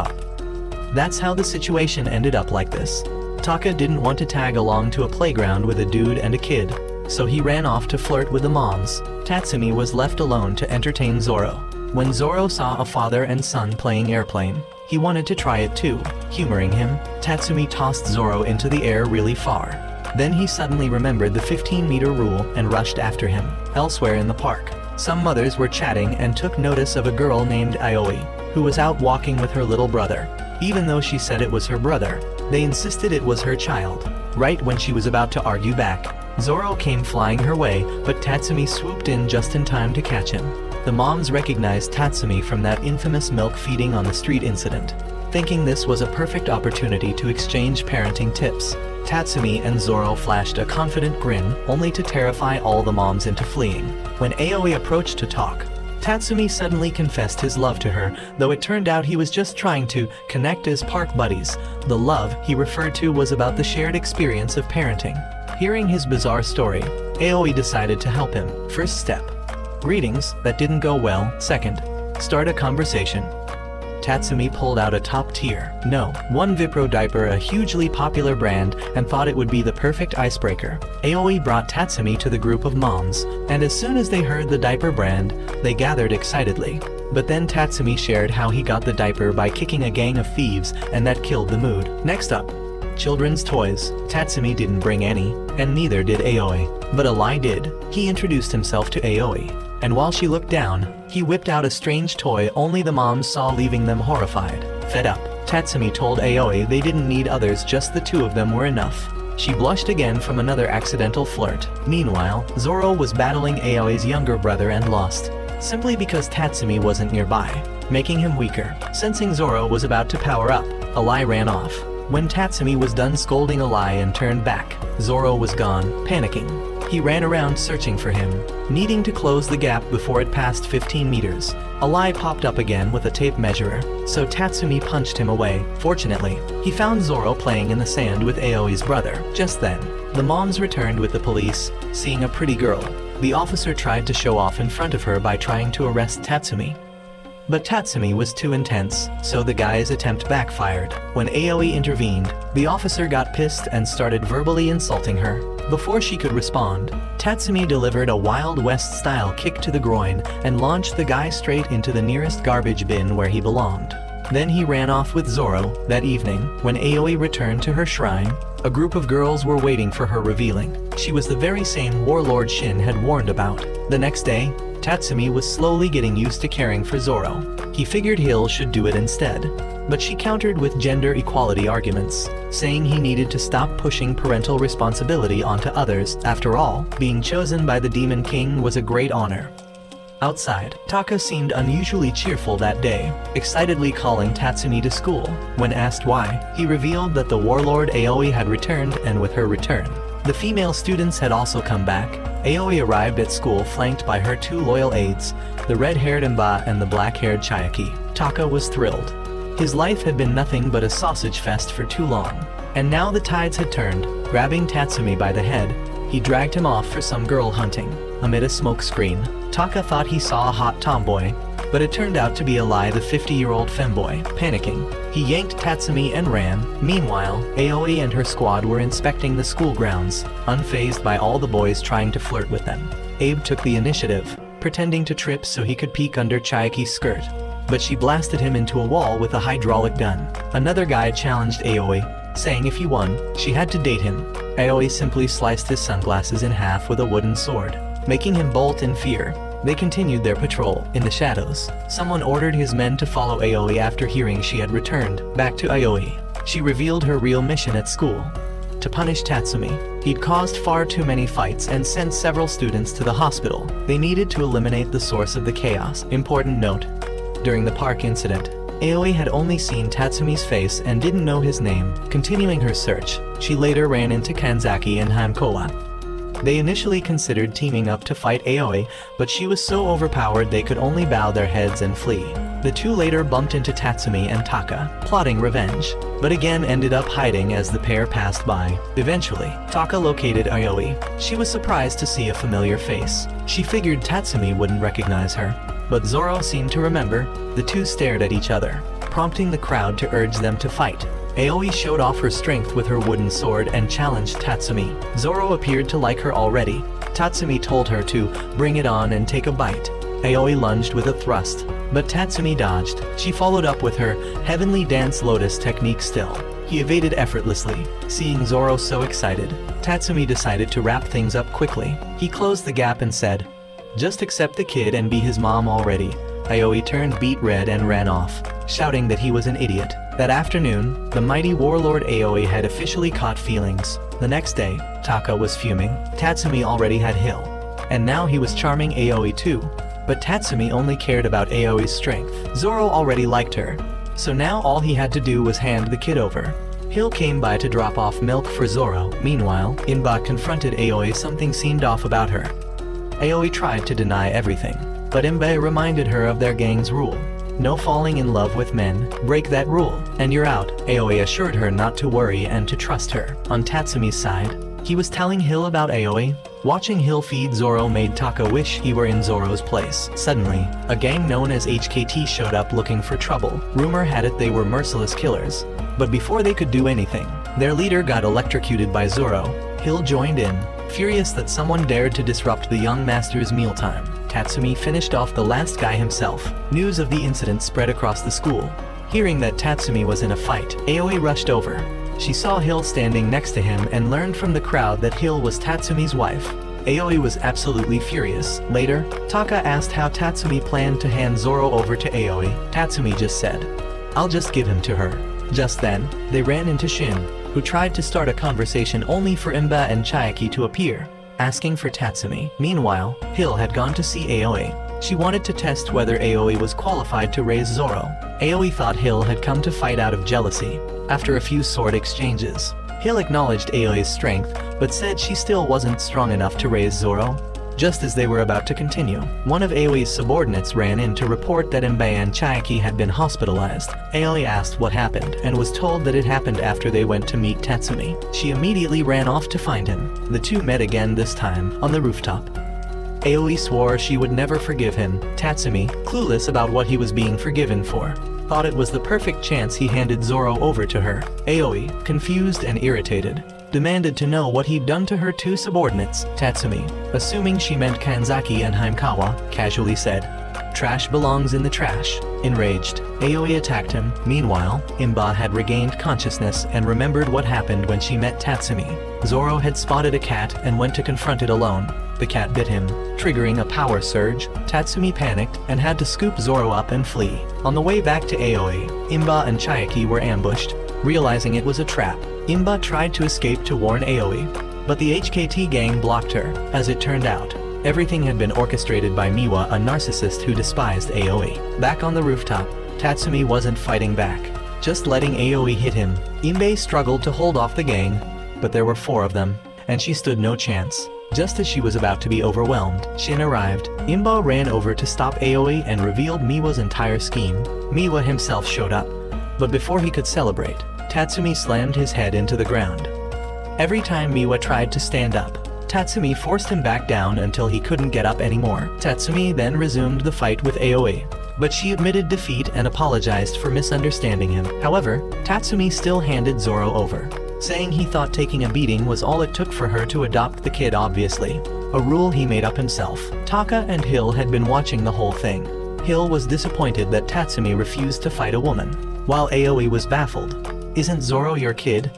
That's how the situation ended up like this. Taka didn't want to tag along to a playground with a dude and a kid, so he ran off to flirt with the moms. Tatsumi was left alone to entertain Zoro. When Zoro saw a father and son playing airplane, he wanted to try it too. Humoring him, Tatsumi tossed Zoro into the air really far. Then he suddenly remembered the 15-meter rule and rushed after him. Elsewhere in the park, some mothers were chatting and took notice of a girl named Aoi, who was out walking with her little brother. Even though she said it was her brother, they insisted it was her child. Right when she was about to argue back, Zoro came flying her way, but Tatsumi swooped in just in time to catch him. The moms recognized Tatsumi from that infamous milk feeding on the street incident. Thinking this was a perfect opportunity to exchange parenting tips, Tatsumi and Zoro flashed a confident grin, only to terrify all the moms into fleeing. When Aoi approached to talk, Tatsumi suddenly confessed his love to her, though it turned out he was just trying to connect as park buddies. The love he referred to was about the shared experience of parenting. Hearing his bizarre story, Aoi decided to help him. First step: greetings, that didn't go well. Second, start a conversation. Tatsumi pulled out a top-tier No. 1 Vipro diaper, a hugely popular brand, and thought it would be the perfect icebreaker. Aoi brought Tatsumi to the group of moms, and as soon as they heard the diaper brand, they gathered excitedly. But then Tatsumi shared how he got the diaper by kicking a gang of thieves, and that killed the mood. Next up, children's toys. Tatsumi didn't bring any, and neither did Aoi. But a lie did. He introduced himself to Aoi, and while she looked down, he whipped out a strange toy only the moms saw, leaving them horrified. Fed up, Tatsumi told Aoi they didn't need others, just the two of them were enough. She blushed again from another accidental flirt. Meanwhile, Zoro was battling Aoi's younger brother and lost, simply because Tatsumi wasn't nearby, making him weaker. Sensing Zoro was about to power up, a lie ran off. When Tatsumi was done scolding a lie and turned back, Zoro was gone. Panicking, he ran around searching for him, needing to close the gap before it passed 15 meters. A lie popped up again with a tape measure, so Tatsumi punched him away. Fortunately, he found Zoro playing in the sand with Aoi's brother. Just then, the moms returned with the police, seeing a pretty girl. The officer tried to show off in front of her by trying to arrest Tatsumi. But Tatsumi was too intense, so the guy's attempt backfired. When Aoi intervened, the officer got pissed and started verbally insulting her. Before she could respond, Tatsumi delivered a Wild West-style kick to the groin and launched the guy straight into the nearest garbage bin where he belonged. Then he ran off with Zoro. That evening, when Aoi returned to her shrine, a group of girls were waiting for her, revealing she was the very same warlord Shin had warned about. The next day, Tatsumi was slowly getting used to caring for Zoro. He figured Hill should do it instead, but she countered with gender equality arguments, saying he needed to stop pushing parental responsibility onto others. After all, being chosen by the Demon King was a great honor. Outside, Taka seemed unusually cheerful that day, excitedly calling Tatsumi to school. When asked why, he revealed that the warlord Aoi had returned, and with her return, the female students had also come back. Aoi arrived at school flanked by her 2 loyal aides, the red-haired Mba and the black-haired Chiaki. Taka was thrilled. His life had been nothing but a sausage fest for too long, and now the tides had turned. Grabbing Tatsumi by the head, He dragged him off for some girl hunting. Amid a smoke screen, Taka thought he saw a hot tomboy, but it turned out to be a lie, the 50-year-old femboy. Panicking, he yanked Tatsumi and ran. Meanwhile, Aoi and her squad were inspecting the school grounds, unfazed by all the boys trying to flirt with them. Abe took the initiative, pretending to trip so he could peek under Chiaki's skirt, but she blasted him into a wall with a hydraulic gun. Another guy challenged Aoi, saying if he won, she had to date him. Aoi simply sliced his sunglasses in half with a wooden sword, making him bolt in fear. They continued their patrol. In the shadows, someone ordered his men to follow Aoi after hearing she had returned back to Aoi. She revealed her real mission at school: to punish Tatsumi. He'd caused far too many fights and sent several students to the hospital. They needed to eliminate the source of the chaos. Important note: during the park incident, Aoi had only seen Tatsumi's face and didn't know his name. Continuing her search, she later ran into Kanzaki and Hankowa. They initially considered teaming up to fight Aoi, but she was so overpowered they could only bow their heads and flee. The two later bumped into Tatsumi and Taka, plotting revenge, but again ended up hiding as the pair passed by. Eventually, Taka located Aoi. She was surprised to see a familiar face. She figured Tatsumi wouldn't recognize her, but Zoro seemed to remember. The two stared at each other, prompting the crowd to urge them to fight. Aoi showed off her strength with her wooden sword and challenged Tatsumi. Zoro appeared to like her already. Tatsumi told her to bring it on and take a bite. Aoi lunged with a thrust, but Tatsumi dodged. She followed up with her heavenly dance lotus technique still. He evaded effortlessly. Seeing Zoro so excited, Tatsumi decided to wrap things up quickly. He closed the gap and said, "Just accept the kid and be his mom already." Aoi turned beet red and ran off, shouting that he was an idiot. That afternoon, the mighty warlord Aoi had officially caught feelings. The next day, Taka was fuming. Tatsumi already had Hill, and now he was charming Aoi too. But Tatsumi only cared about Aoi's strength. Zoro already liked her, so now all he had to do was hand the kid over. Hill came by to drop off milk for Zoro. Meanwhile, Inba confronted Aoi. Something seemed off about her. Aoi tried to deny everything, but Inba reminded her of their gang's rule. No falling in love with men. Break that rule, and you're out. Aoi assured her not to worry and to trust her. On Tatsumi's side, he was telling Hill about Aoi. Watching Hill feed Zoro made Taka wish he were in Zoro's place. Suddenly, a gang known as HKT showed up looking for trouble. Rumor had it they were merciless killers. But before they could do anything, their leader got electrocuted by Zoro. Hill joined in, furious that someone dared to disrupt the young master's mealtime. Tatsumi finished off the last guy himself. News of the incident spread across the school. Hearing that Tatsumi was in a fight, Aoi rushed over. She saw Hill standing next to him and learned from the crowd that Hill was Tatsumi's wife. Aoi was absolutely furious. Later, Taka asked how Tatsumi planned to hand Zoro over to Aoi. Tatsumi just said, "I'll just give him to her." Just then, they ran into Shin, who tried to start a conversation only for Inba and Chiaki to appear, asking for Tatsumi. Meanwhile, Hill had gone to see Aoi. She wanted to test whether Aoi was qualified to raise Zoro. Aoi thought Hill had come to fight out of jealousy. After a few sword exchanges, Hill acknowledged Aoi's strength, but said she still wasn't strong enough to raise Zoro. Just as they were about to continue, one of Aoi's subordinates ran in to report that Inba and Chiaki had been hospitalized. Aoi asked what happened and was told that it happened after they went to meet Tatsumi. She immediately ran off to find him. The two met again, this time on the rooftop. Aoi swore she would never forgive him. Tatsumi, clueless about what he was being forgiven for, thought it was the perfect chance. He handed Zoro over to her. Aoi, confused and irritated, demanded to know what he'd done to her two subordinates. Tatsumi, assuming she meant Kanzaki and Haimkawa, casually said, "Trash belongs in the trash." Enraged, Aoi attacked him. Meanwhile, Inba had regained consciousness and remembered what happened when she met Tatsumi. Zoro had spotted a cat and went to confront it alone. The cat bit him, triggering a power surge. Tatsumi panicked and had to scoop Zoro up and flee. On the way back to Aoi, Inba and Chiaki were ambushed. Realizing it was a trap, Inba tried to escape to warn Aoi, but the HKT gang blocked her. As it turned out, everything had been orchestrated by Miwa, a narcissist who despised Aoi. Back on the rooftop, Tatsumi wasn't fighting back, just letting Aoi hit him. Inba struggled to hold off the gang, but there were 4 of them, and she stood no chance. Just as she was about to be overwhelmed, Shin arrived. Inba ran over to stop Aoi and revealed Miwa's entire scheme. Miwa himself showed up, but before he could celebrate, Tatsumi slammed his head into the ground. Every time Miwa tried to stand up, Tatsumi forced him back down until he couldn't get up anymore. Tatsumi then resumed the fight with Aoi, but she admitted defeat and apologized for misunderstanding him. However, Tatsumi still handed Zoro over, saying he thought taking a beating was all it took for her to adopt the kid, obviously. A rule he made up himself. Taka and Hill had been watching the whole thing. Hill was disappointed that Tatsumi refused to fight a woman, while Aoi was baffled. "Isn't Zoro your kid?"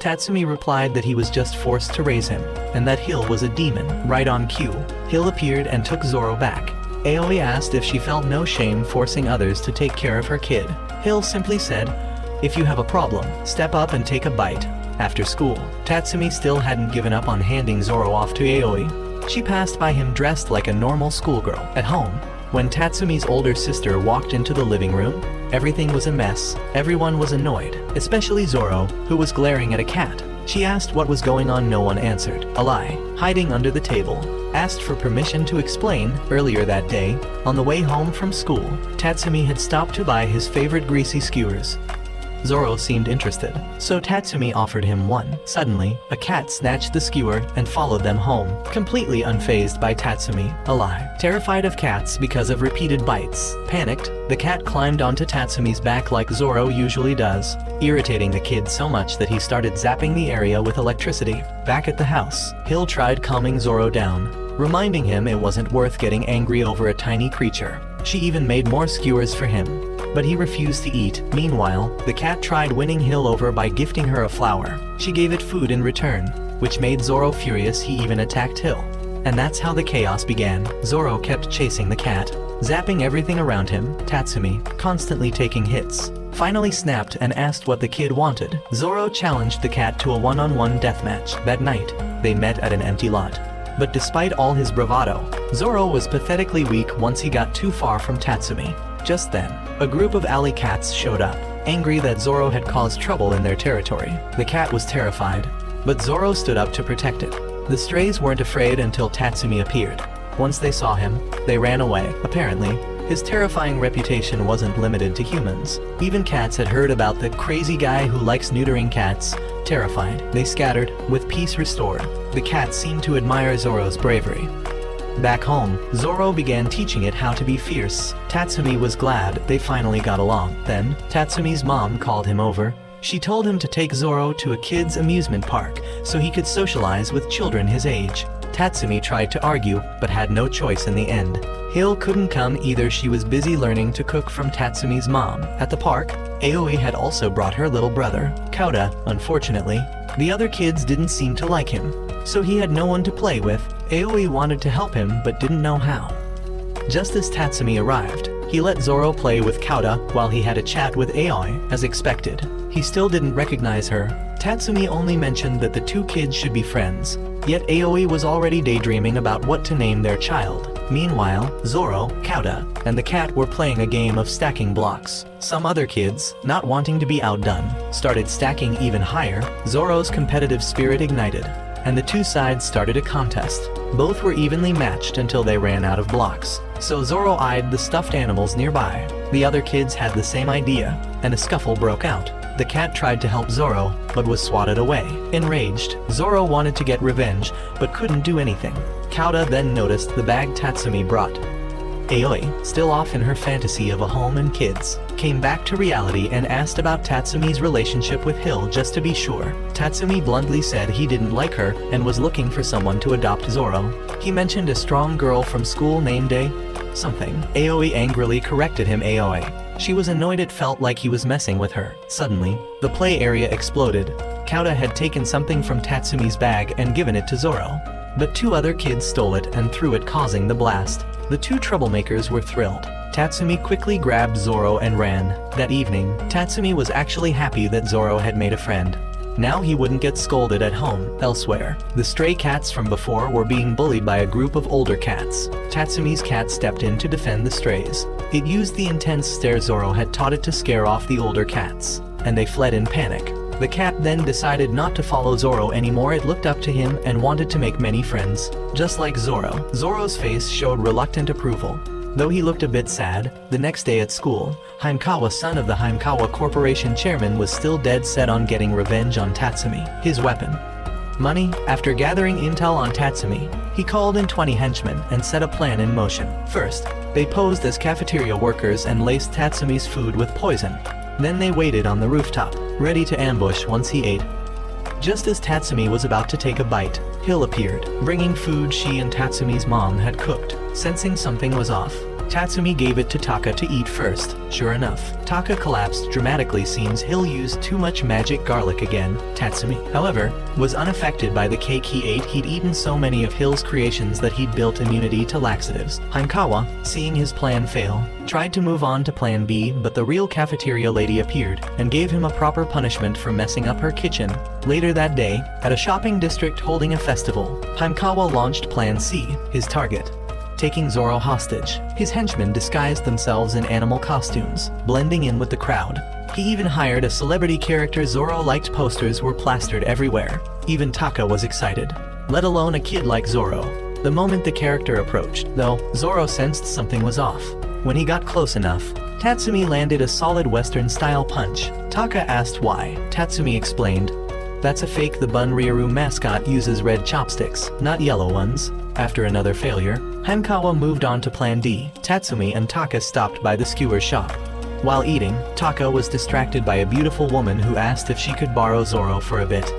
Tatsumi replied that he was just forced to raise him, and that Hill was a demon. Right on cue, Hill appeared and took Zoro back. Aoi asked if she felt no shame forcing others to take care of her kid. Hill simply said, "If you have a problem, step up and take a bite." After school, Tatsumi still hadn't given up on handing Zoro off to Aoi. She passed by him dressed like a normal schoolgirl. At home, when Tatsumi's older sister walked into the living room, everything was a mess. Everyone was annoyed, especially Zoro, who was glaring at a cat. She asked what was going on. No one answered. Alai, hiding under the table, asked for permission to explain. Earlier that day, on the way home from school, Tatsumi had stopped to buy his favorite greasy skewers. Zoro seemed interested, so Tatsumi offered him one. Suddenly, a cat snatched the skewer and followed them home, completely unfazed by Tatsumi. Alive, terrified of cats because of repeated bites. Panicked, the cat climbed onto Tatsumi's back like Zoro usually does, irritating the kid so much that he started zapping the area with electricity. Back at the house, Hill tried calming Zoro down, reminding him it wasn't worth getting angry over a tiny creature. She even made more skewers for him, but he refused to eat. Meanwhile, the cat tried winning Hill over by gifting her a flower. She gave it food in return, which made Zoro furious. He even attacked Hill. And that's how the chaos began. Zoro kept chasing the cat, zapping everything around him. Tatsumi, constantly taking hits, finally snapped and asked what the kid wanted. Zoro challenged the cat to a one-on-one deathmatch. That night, they met at an empty lot. But despite all his bravado, Zoro was pathetically weak once he got too far from Tatsumi. Just then, a group of alley cats showed up, angry that Zoro had caused trouble in their territory. The cat was terrified, but Zoro stood up to protect it. The strays weren't afraid until Tatsumi appeared. Once they saw him, they ran away. Apparently, his terrifying reputation wasn't limited to humans. Even cats had heard about the crazy guy who likes neutering cats. Terrified, they scattered, with peace restored. The cats seemed to admire Zoro's bravery. Back home, Zoro began teaching it how to be fierce. Tatsumi was glad they finally got along. Then, Tatsumi's mom called him over. She told him to take Zoro to a kid's amusement park so he could socialize with children his age. Tatsumi tried to argue, but had no choice in the end. Hill couldn't come either. She was busy learning to cook from Tatsumi's mom. At the park, Aoi had also brought her little brother, Kauda. Unfortunately, the other kids didn't seem to like him, so he had no one to play with. Aoi wanted to help him but didn't know how. Just as Tatsumi arrived, he let Zoro play with Kauda while he had a chat with Aoi, as expected. He still didn't recognize her. Tatsumi only mentioned that the two kids should be friends, yet Aoi was already daydreaming about what to name their child. Meanwhile, Zoro, Kauda, and the cat were playing a game of stacking blocks. Some other kids, not wanting to be outdone, started stacking even higher. Zoro's competitive spirit ignited, and the two sides started a contest. Both were evenly matched until they ran out of blocks. So Zoro eyed the stuffed animals nearby. The other kids had the same idea, and a scuffle broke out. The cat tried to help Zoro, but was swatted away. Enraged, Zoro wanted to get revenge, but couldn't do anything. Kauda then noticed the bag Tatsumi brought. Aoi, still off in her fantasy of a home and kids, came back to reality and asked about Tatsumi's relationship with Hill just to be sure. Tatsumi bluntly said he didn't like her and was looking for someone to adopt Zoro. He mentioned a strong girl from school named something. Aoi angrily corrected him. Aoi. She was annoyed. It felt like he was messing with her. Suddenly, the play area exploded. Kauda had taken something from Tatsumi's bag and given it to Zoro, but two other kids stole it and threw it, causing the blast. The two troublemakers were thrilled. Tatsumi quickly grabbed Zoro and ran. That evening, Tatsumi was actually happy that Zoro had made a friend. Now he wouldn't get scolded at home. Elsewhere, the stray cats from before were being bullied by a group of older cats. Tatsumi's cat stepped in to defend the strays. It used the intense stare Zoro had taught it to scare off the older cats, and they fled in panic. The cat then decided not to follow Zoro anymore. It looked up to him and wanted to make many friends. Just like Zoro, Zoro's face showed reluctant approval. Though he looked a bit sad, the next day at school, Haimkawa, son of the Haimkawa Corporation chairman, was still dead set on getting revenge on Tatsumi. His weapon, Money? After gathering intel on Tatsumi, he called in 20 henchmen and set a plan in motion. First, they posed as cafeteria workers and laced Tatsumi's food with poison. Then they waited on the rooftop, ready to ambush once he ate. Just as Tatsumi was about to take a bite, Hill appeared, bringing food she and Tatsumi's mom had cooked. Sensing something was off, Tatsumi gave it to Taka to eat first. Sure enough, Taka collapsed dramatically. Seems Hill used too much magic garlic again. Tatsumi, however, was unaffected by the cake he ate. He'd eaten so many of Hill's creations that he'd built immunity to laxatives. Hankawa, seeing his plan fail, tried to move on to plan B, but the real cafeteria lady appeared and gave him a proper punishment for messing up her kitchen. Later that day, at a shopping district holding a festival, Hankawa launched plan C, his target: taking Zoro hostage. His henchmen disguised themselves in animal costumes, blending in with the crowd. He even hired a celebrity character Zoro liked. Posters were plastered everywhere. Even Taka was excited, let alone a kid like Zoro. The moment the character approached, though, Zoro sensed something was off. When he got close enough, Tatsumi landed a solid Western-style punch. Taka asked why. Tatsumi explained, "That's a fake. The Bunryaru mascot uses red chopsticks, not yellow ones." After another failure, Hankawa moved on to plan D. Tatsumi and Taka stopped by the skewer shop. While eating, Taka was distracted by a beautiful woman who asked if she could borrow Zoro for a bit.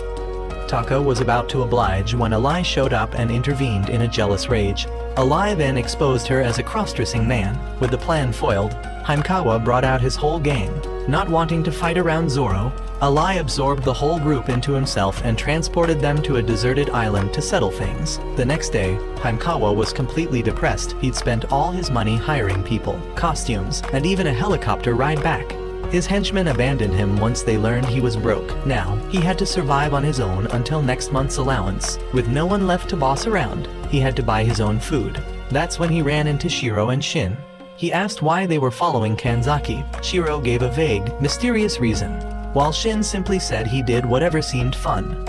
Taka was about to oblige when Alai showed up and intervened in a jealous rage. Alai then exposed her as a cross-dressing man. With the plan foiled, Hankawa brought out his whole gang. Not wanting to fight around Zoro, Alai absorbed the whole group into himself and transported them to a deserted island to settle things. The next day, Hankawa was completely depressed. He'd spent all his money hiring people, costumes, and even a helicopter ride back. His henchmen abandoned him once they learned he was broke. Now, he had to survive on his own until next month's allowance. With no one left to boss around, he had to buy his own food. That's when he ran into Shiro and Shin. He asked why they were following Kanzaki. Shiro gave a vague, mysterious reason, while Shin simply said he did whatever seemed fun.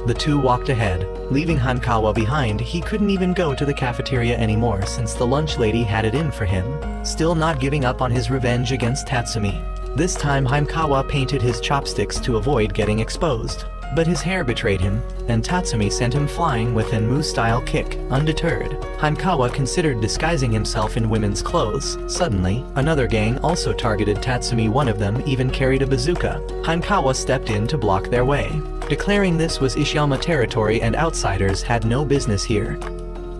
The two walked ahead, leaving Hankawa behind. He couldn't even go to the cafeteria anymore since the lunch lady had it in for him. Still not giving up on his revenge against Tatsumi. This time Hankawa painted his chopsticks to avoid getting exposed. But his hair betrayed him, and Tatsumi sent him flying with an Mu-style kick. Undeterred, Hankawa considered disguising himself in women's clothes. Suddenly, another gang also targeted Tatsumi. One of them even carried a bazooka. Hankawa stepped in to block their way, declaring this was Ishiyama territory and outsiders had no business here.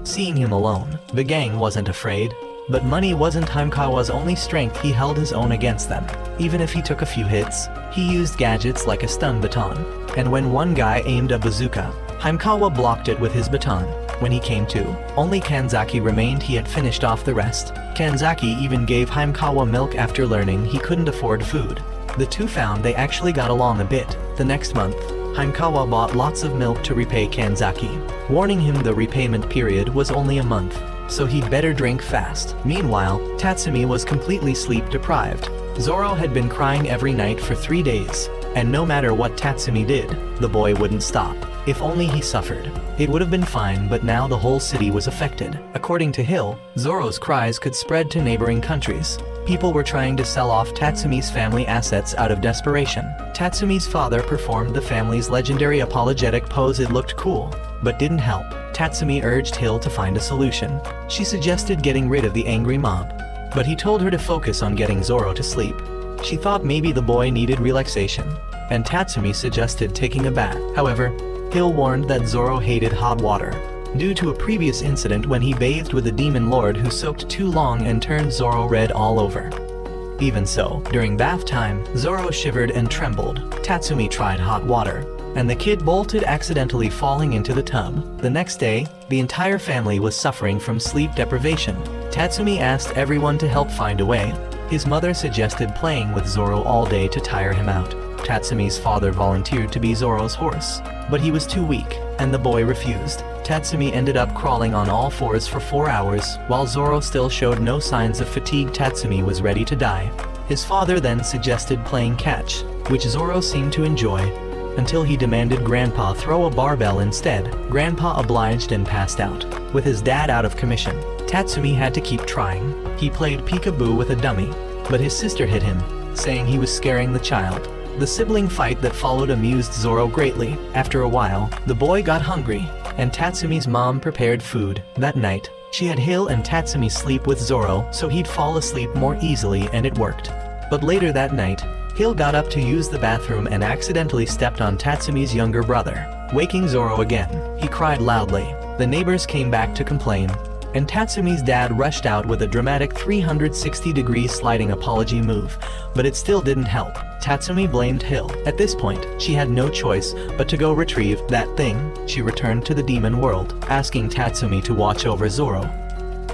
Seeing him alone, the gang wasn't afraid. But money wasn't Hankawa's only strength. He held his own against them. Even if he took a few hits, he used gadgets like a stun baton. And when one guy aimed a bazooka, Hankawa blocked it with his baton. When he came to, only Kanzaki remained. He had finished off the rest. Kanzaki even gave Hankawa milk after learning he couldn't afford food. The two found they actually got along a bit. The next month, Hankawa bought lots of milk to repay Kanzaki, warning him the repayment period was only a month, so he'd better drink fast. Meanwhile, Tatsumi was completely sleep-deprived. Zoro had been crying every night for 3 days, and no matter what Tatsumi did, the boy wouldn't stop. If only he suffered, it would have been fine, but now the whole city was affected. According to Hill, Zoro's cries could spread to neighboring countries. People were trying to sell off Tatsumi's family assets out of desperation. Tatsumi's father performed the family's legendary apologetic pose. It looked cool, but didn't help. Tatsumi urged Hill to find a solution. She suggested getting rid of the angry mob, but he told her to focus on getting Zoro to sleep. She thought maybe the boy needed relaxation, and Tatsumi suggested taking a bath. However, Hill warned that Zoro hated hot water, due to a previous incident when he bathed with a demon lord who soaked too long and turned Zoro red all over. Even so, during bath time, Zoro shivered and trembled. Tatsumi tried hot water, and the kid bolted, accidentally falling into the tub. The next day, the entire family was suffering from sleep deprivation. Tatsumi asked everyone to help find a way. His mother suggested playing with Zoro all day to tire him out. Tatsumi's father volunteered to be Zoro's horse, but he was too weak, and the boy refused. Tatsumi ended up crawling on all fours for 4 hours, while Zoro still showed no signs of fatigue. Tatsumi was ready to die. His father then suggested playing catch, which Zoro seemed to enjoy, until he demanded Grandpa throw a barbell instead. Grandpa obliged and passed out. With his dad out of commission, Tatsumi had to keep trying. He played peekaboo with a dummy, but his sister hit him, saying he was scaring the child. The sibling fight that followed amused Zoro greatly. After a while, the boy got hungry, and Tatsumi's mom prepared food. That night, she had Hill and Tatsumi sleep with Zoro so he'd fall asleep more easily, and it worked. But later that night, Hill got up to use the bathroom and accidentally stepped on Tatsumi's younger brother, waking Zoro again. He cried loudly. The neighbors came back to complain, and Tatsumi's dad rushed out with a dramatic 360-degree sliding apology move, but it still didn't help. Tatsumi blamed Hill. At this point, she had no choice but to go retrieve that thing. She returned to the demon world, asking Tatsumi to watch over Zoro.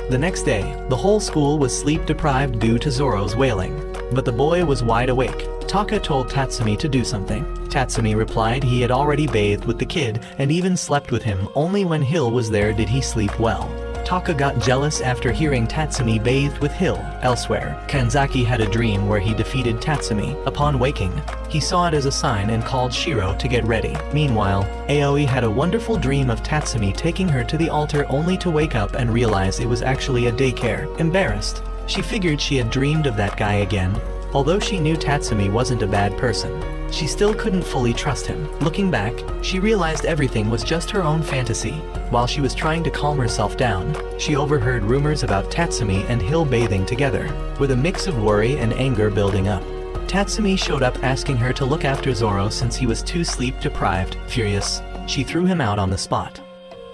The next day, the whole school was sleep-deprived due to Zoro's wailing, but the boy was wide awake. Taka told Tatsumi to do something. Tatsumi replied he had already bathed with the kid and even slept with him. Only when Hill was there did he sleep well. Taka got jealous after hearing Tatsumi bathed with Hill. Elsewhere, Kanzaki had a dream where he defeated Tatsumi. Upon waking, he saw it as a sign and called Shiro to get ready. Meanwhile, Aoi had a wonderful dream of Tatsumi taking her to the altar only to wake up and realize it was actually a daycare. Embarrassed, she figured she had dreamed of that guy again. Although she knew Tatsumi wasn't a bad person, she still couldn't fully trust him. Looking back, she realized everything was just her own fantasy. While she was trying to calm herself down, she overheard rumors about Tatsumi and Hill bathing together, with a mix of worry and anger building up. Tatsumi showed up asking her to look after Zoro since he was too sleep-deprived. Furious, she threw him out on the spot.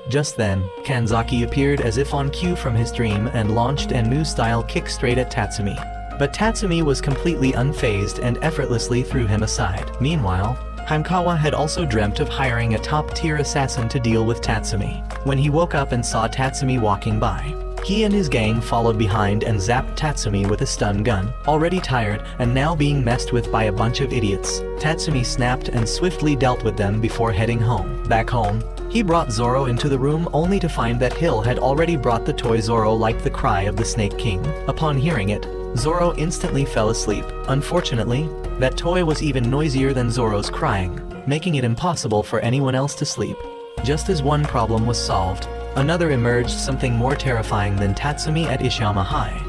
Just then, Kanzaki appeared as if on cue from his dream and launched a new-style kick straight at Tatsumi. But Tatsumi was completely unfazed and effortlessly threw him aside. Meanwhile, Hankawa had also dreamt of hiring a top-tier assassin to deal with Tatsumi. When he woke up and saw Tatsumi walking by, he and his gang followed behind and zapped Tatsumi with a stun gun. Already tired and now being messed with by a bunch of idiots, Tatsumi snapped and swiftly dealt with them before heading home. Back home, he brought Zoro into the room only to find that Hill had already brought the toy. Zoro liked the cry of the Snake King. Upon hearing it, Zoro instantly fell asleep. Unfortunately, that toy was even noisier than Zoro's crying, making it impossible for anyone else to sleep. Just as one problem was solved, another emerged, something more terrifying than Tatsumi at Ishiyama High.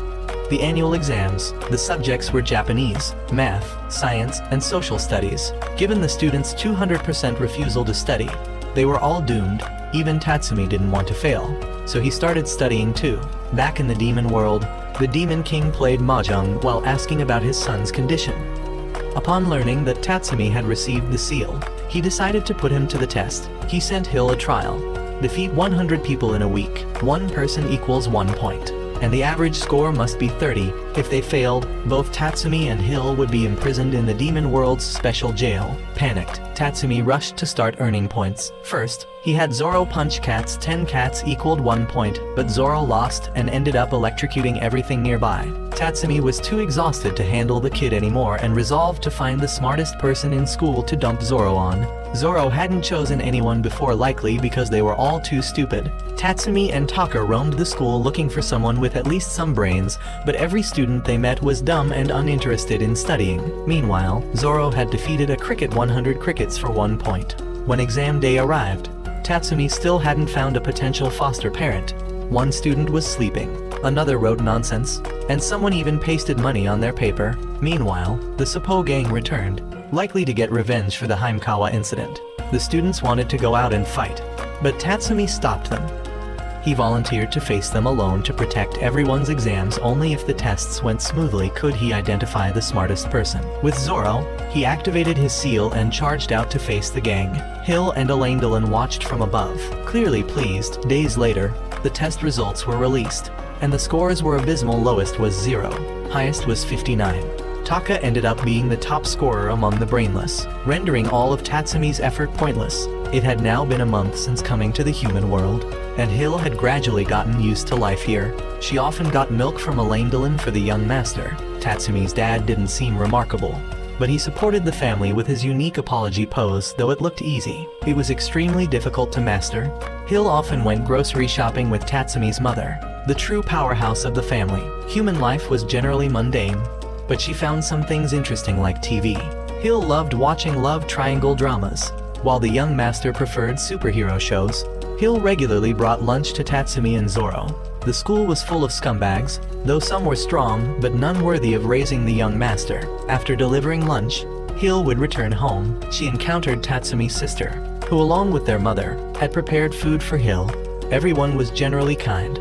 The annual exams. The subjects were Japanese, math, science, and social studies. Given the students' 200% refusal to study, they were all doomed. Even Tatsumi didn't want to fail, so he started studying too. Back in the demon world, the Demon King played mahjong while asking about his son's condition. Upon learning that Tatsumi had received the seal, he decided to put him to the test. He sent Hill a trial. Defeat 100 people in a week. One person equals 1 point, and the average score must be 30. If they failed, both Tatsumi and Hill would be imprisoned in the demon world's special jail. Panicked, Tatsumi rushed to start earning points. First, he had Zoro punch cats. 10 cats equaled 1 point, but Zoro lost and ended up electrocuting everything nearby. Tatsumi was too exhausted to handle the kid anymore and resolved to find the smartest person in school to dump Zoro on. Zoro hadn't chosen anyone before, likely because they were all too stupid. Tatsumi and Taka roamed the school looking for someone with at least some brains, but every student they met was dumb and uninterested in studying. Meanwhile, Zoro had defeated a cricket 100 crickets for 1 point. When exam day arrived, Tatsumi still hadn't found a potential foster parent. One student was sleeping, another wrote nonsense, and someone even pasted money on their paper. Meanwhile, the Sapo gang returned, likely to get revenge for the Haimkawa incident. The students wanted to go out and fight, but Tatsumi stopped them. He volunteered to face them alone to protect everyone's exams. Only if the tests went smoothly could he identify the smartest person. With Zoro, he activated his seal and charged out to face the gang. Hill and Elaine watched from above, clearly pleased. Days later, the test results were released, and the scores were abysmal. Lowest was 0, highest was 59. Taka ended up being the top scorer among the brainless, rendering all of Tatsumi's effort pointless. It had now been a month since coming to the human world, and Hill had gradually gotten used to life here. She often got milk from Elaine for the young master. Tatsumi's dad didn't seem remarkable, but he supported the family with his unique apology pose. Though it looked easy, it was extremely difficult to master. Hill often went grocery shopping with Tatsumi's mother, the true powerhouse of the family. Human life was generally mundane, but she found some things interesting like TV. Hill loved watching love triangle dramas, while the young master preferred superhero shows. Hill regularly brought lunch to Tatsumi and Zoro. The school was full of scumbags, though some were strong, but none worthy of raising the young master. After delivering lunch, Hill would return home, she encountered Tatsumi's sister, who along with their mother, had prepared food for Hill. Everyone was generally kind.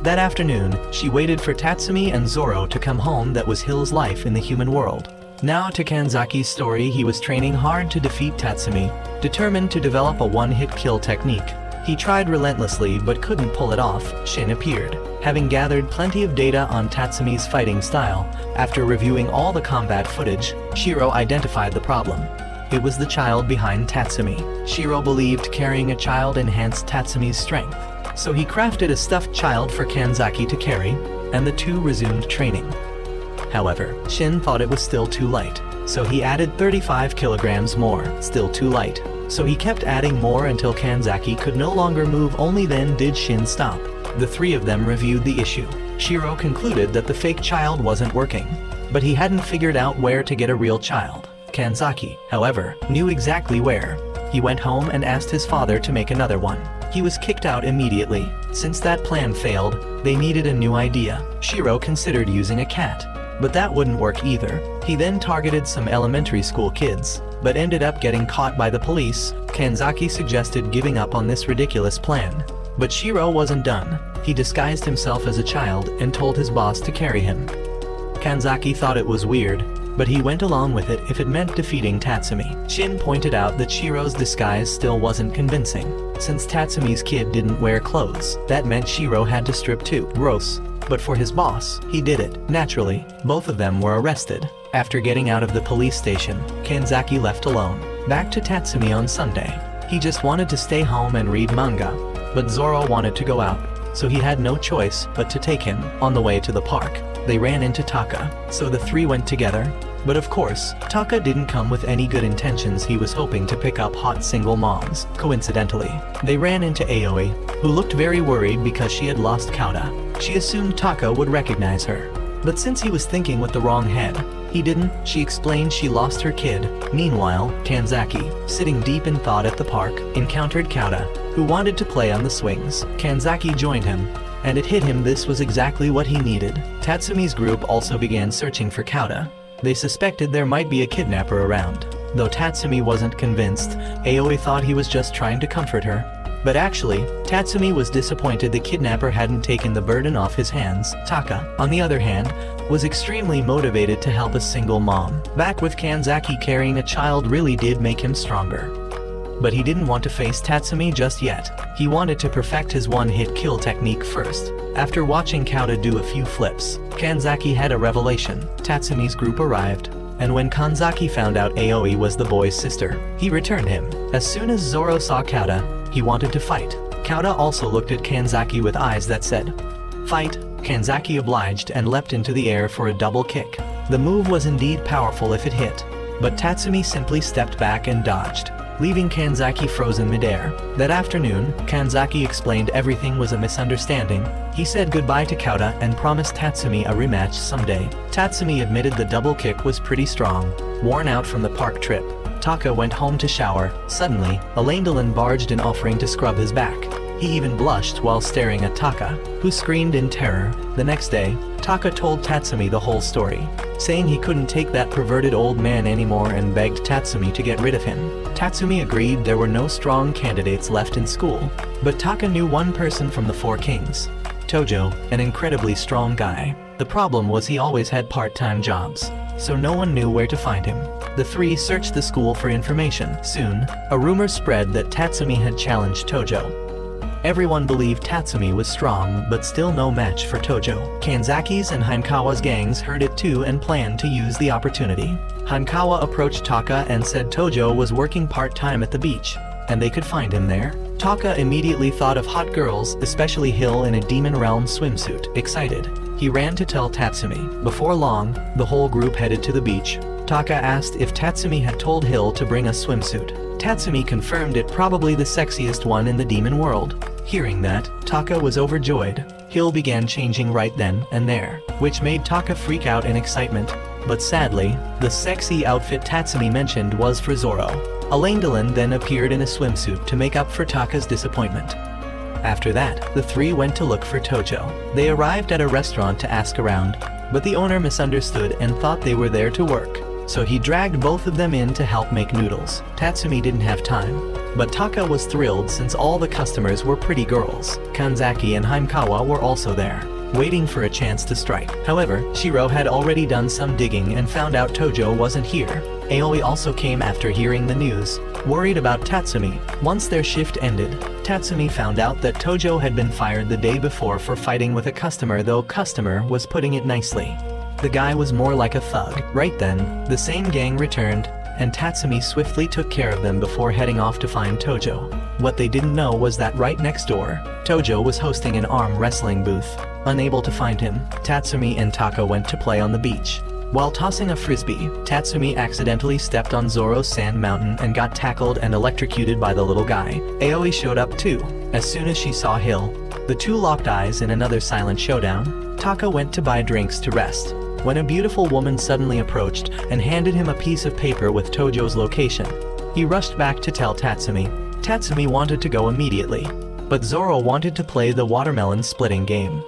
That afternoon, she waited for Tatsumi and Zoro to come home. That was Hill's life in the human world. Now to Kanzaki's story. He was training hard to defeat Tatsumi, determined to develop a one-hit kill technique. He tried relentlessly but couldn't pull it off. Shin appeared, having gathered plenty of data on Tatsumi's fighting style. After reviewing all the combat footage, Shiro identified the problem. It was the child behind Tatsumi. Shiro believed carrying a child enhanced Tatsumi's strength, so he crafted a stuffed child for Kanzaki to carry, and the two resumed training. However, Shin thought it was still too light, so he added 35 kilograms more. Still too light, so he kept adding more until Kanzaki could no longer move. Only then did Shin stop. The three of them reviewed the issue. Shiro concluded that the fake child wasn't working, but he hadn't figured out where to get a real child. Kanzaki, however, knew exactly where. He went home and asked his father to make another one. He was kicked out immediately. Since that plan failed, they needed a new idea. Shiro considered using a cat, but that wouldn't work either. He then targeted some elementary school kids, but ended up getting caught by the police. Kanzaki suggested giving up on this ridiculous plan, but Shiro wasn't done. He disguised himself as a child and told his boss to carry him. Kanzaki thought it was weird, but he went along with it if it meant defeating Tatsumi. Shin pointed out that Shiro's disguise still wasn't convincing. Since Tatsumi's kid didn't wear clothes, that meant Shiro had to strip too. Gross. But for his boss, he did it. Naturally, both of them were arrested. After getting out of the police station, Kanzaki left alone. Back to Tatsumi on Sunday. He just wanted to stay home and read manga, but Zoro wanted to go out, so he had no choice but to take him. On the way to the park, they ran into Taka, so the three went together. But of course, Taka didn't come with any good intentions. He was hoping to pick up hot single moms. Coincidentally, they ran into Aoi, who looked very worried because she had lost Kauta. She assumed Taka would recognize her, but since he was thinking with the wrong head, he didn't. She explained she lost her kid. Meanwhile, Kanzaki, sitting deep in thought at the park, encountered Kauta, who wanted to play on the swings. Kanzaki joined him, and it hit him this was exactly what he needed. Tatsumi's group also began searching for Kauta. They suspected there might be a kidnapper around. Though Tatsumi wasn't convinced, Aoi thought he was just trying to comfort her. But actually, Tatsumi was disappointed the kidnapper hadn't taken the burden off his hands. Taka, on the other hand, was extremely motivated to help a single mom. Back with Kanzaki, carrying a child really did make him stronger. But he didn't want to face Tatsumi just yet. He wanted to perfect his one-hit kill technique first. After watching Kauta do a few flips, Kanzaki had a revelation. Tatsumi's group arrived, and when Kanzaki found out Aoi was the boy's sister, he returned him. As soon as Zoro saw Kauta, he wanted to fight. Kauta also looked at Kanzaki with eyes that said, "Fight." Kanzaki obliged and leapt into the air for a double kick. The move was indeed powerful if it hit, but Tatsumi simply stepped back and dodged, leaving Kanzaki frozen midair. That afternoon, Kanzaki explained everything was a misunderstanding. He said goodbye to Kauta and promised Tatsumi a rematch someday. Tatsumi admitted the double kick was pretty strong. Worn out from the park trip, Taka went home to shower. Suddenly, Elendilin barged in offering to scrub his back. He even blushed while staring at Taka, who screamed in terror. The next day, Taka told Tatsumi the whole story, saying he couldn't take that perverted old man anymore and begged Tatsumi to get rid of him. Tatsumi agreed there were no strong candidates left in school, but Taka knew one person from the Four Kings, Tojo, an incredibly strong guy. The problem was he always had part-time jobs, so no one knew where to find him. The three searched the school for information. Soon, a rumor spread that Tatsumi had challenged Tojo. Everyone believed Tatsumi was strong, but still no match for Tojo. Kanzaki's and Hankawa's gangs heard it too and planned to use the opportunity. Hankawa approached Taka and said Tojo was working part-time at the beach, and they could find him there. Taka immediately thought of hot girls, especially Hill in a Demon Realm swimsuit. Excited, he ran to tell Tatsumi. Before long, the whole group headed to the beach. Taka asked if Tatsumi had told Hill to bring a swimsuit. Tatsumi confirmed it, probably the sexiest one in the demon world. Hearing that, Taka was overjoyed. Hill began changing right then and there, which made Taka freak out in excitement. But sadly, the sexy outfit Tatsumi mentioned was for Zoro. Elendilin then appeared in a swimsuit to make up for Taka's disappointment. After that, the three went to look for Tojo. They arrived at a restaurant to ask around, but the owner misunderstood and thought they were there to work. so he dragged both of them in to help make noodles. Tatsumi didn't have time, but Taka was thrilled since all the customers were pretty girls. Kanzaki and Haimkawa were also there, waiting for a chance to strike. However, Shiro had already done some digging and found out Tojo wasn't here. Aoi also came after hearing the news, worried about Tatsumi. Once their shift ended, Tatsumi found out that Tojo had been fired the day before for fighting with a customer, though customer was putting it nicely. The guy was more like a thug. Right then, the same gang returned, and Tatsumi swiftly took care of them before heading off to find Tojo. What they didn't know was that right next door, Tojo was hosting an arm wrestling booth. Unable to find him, Tatsumi and Taka went to play on the beach. While tossing a frisbee, Tatsumi accidentally stepped on Zoro's sand mountain and got tackled and electrocuted by the little guy. Aoi showed up too. As soon as she saw Hill, the two locked eyes in another silent showdown. Taka went to buy drinks to rest, when a beautiful woman suddenly approached and handed him a piece of paper with Tojo's location. He rushed back to tell Tatsumi. Tatsumi wanted to go immediately, but Zoro wanted to play the watermelon splitting game.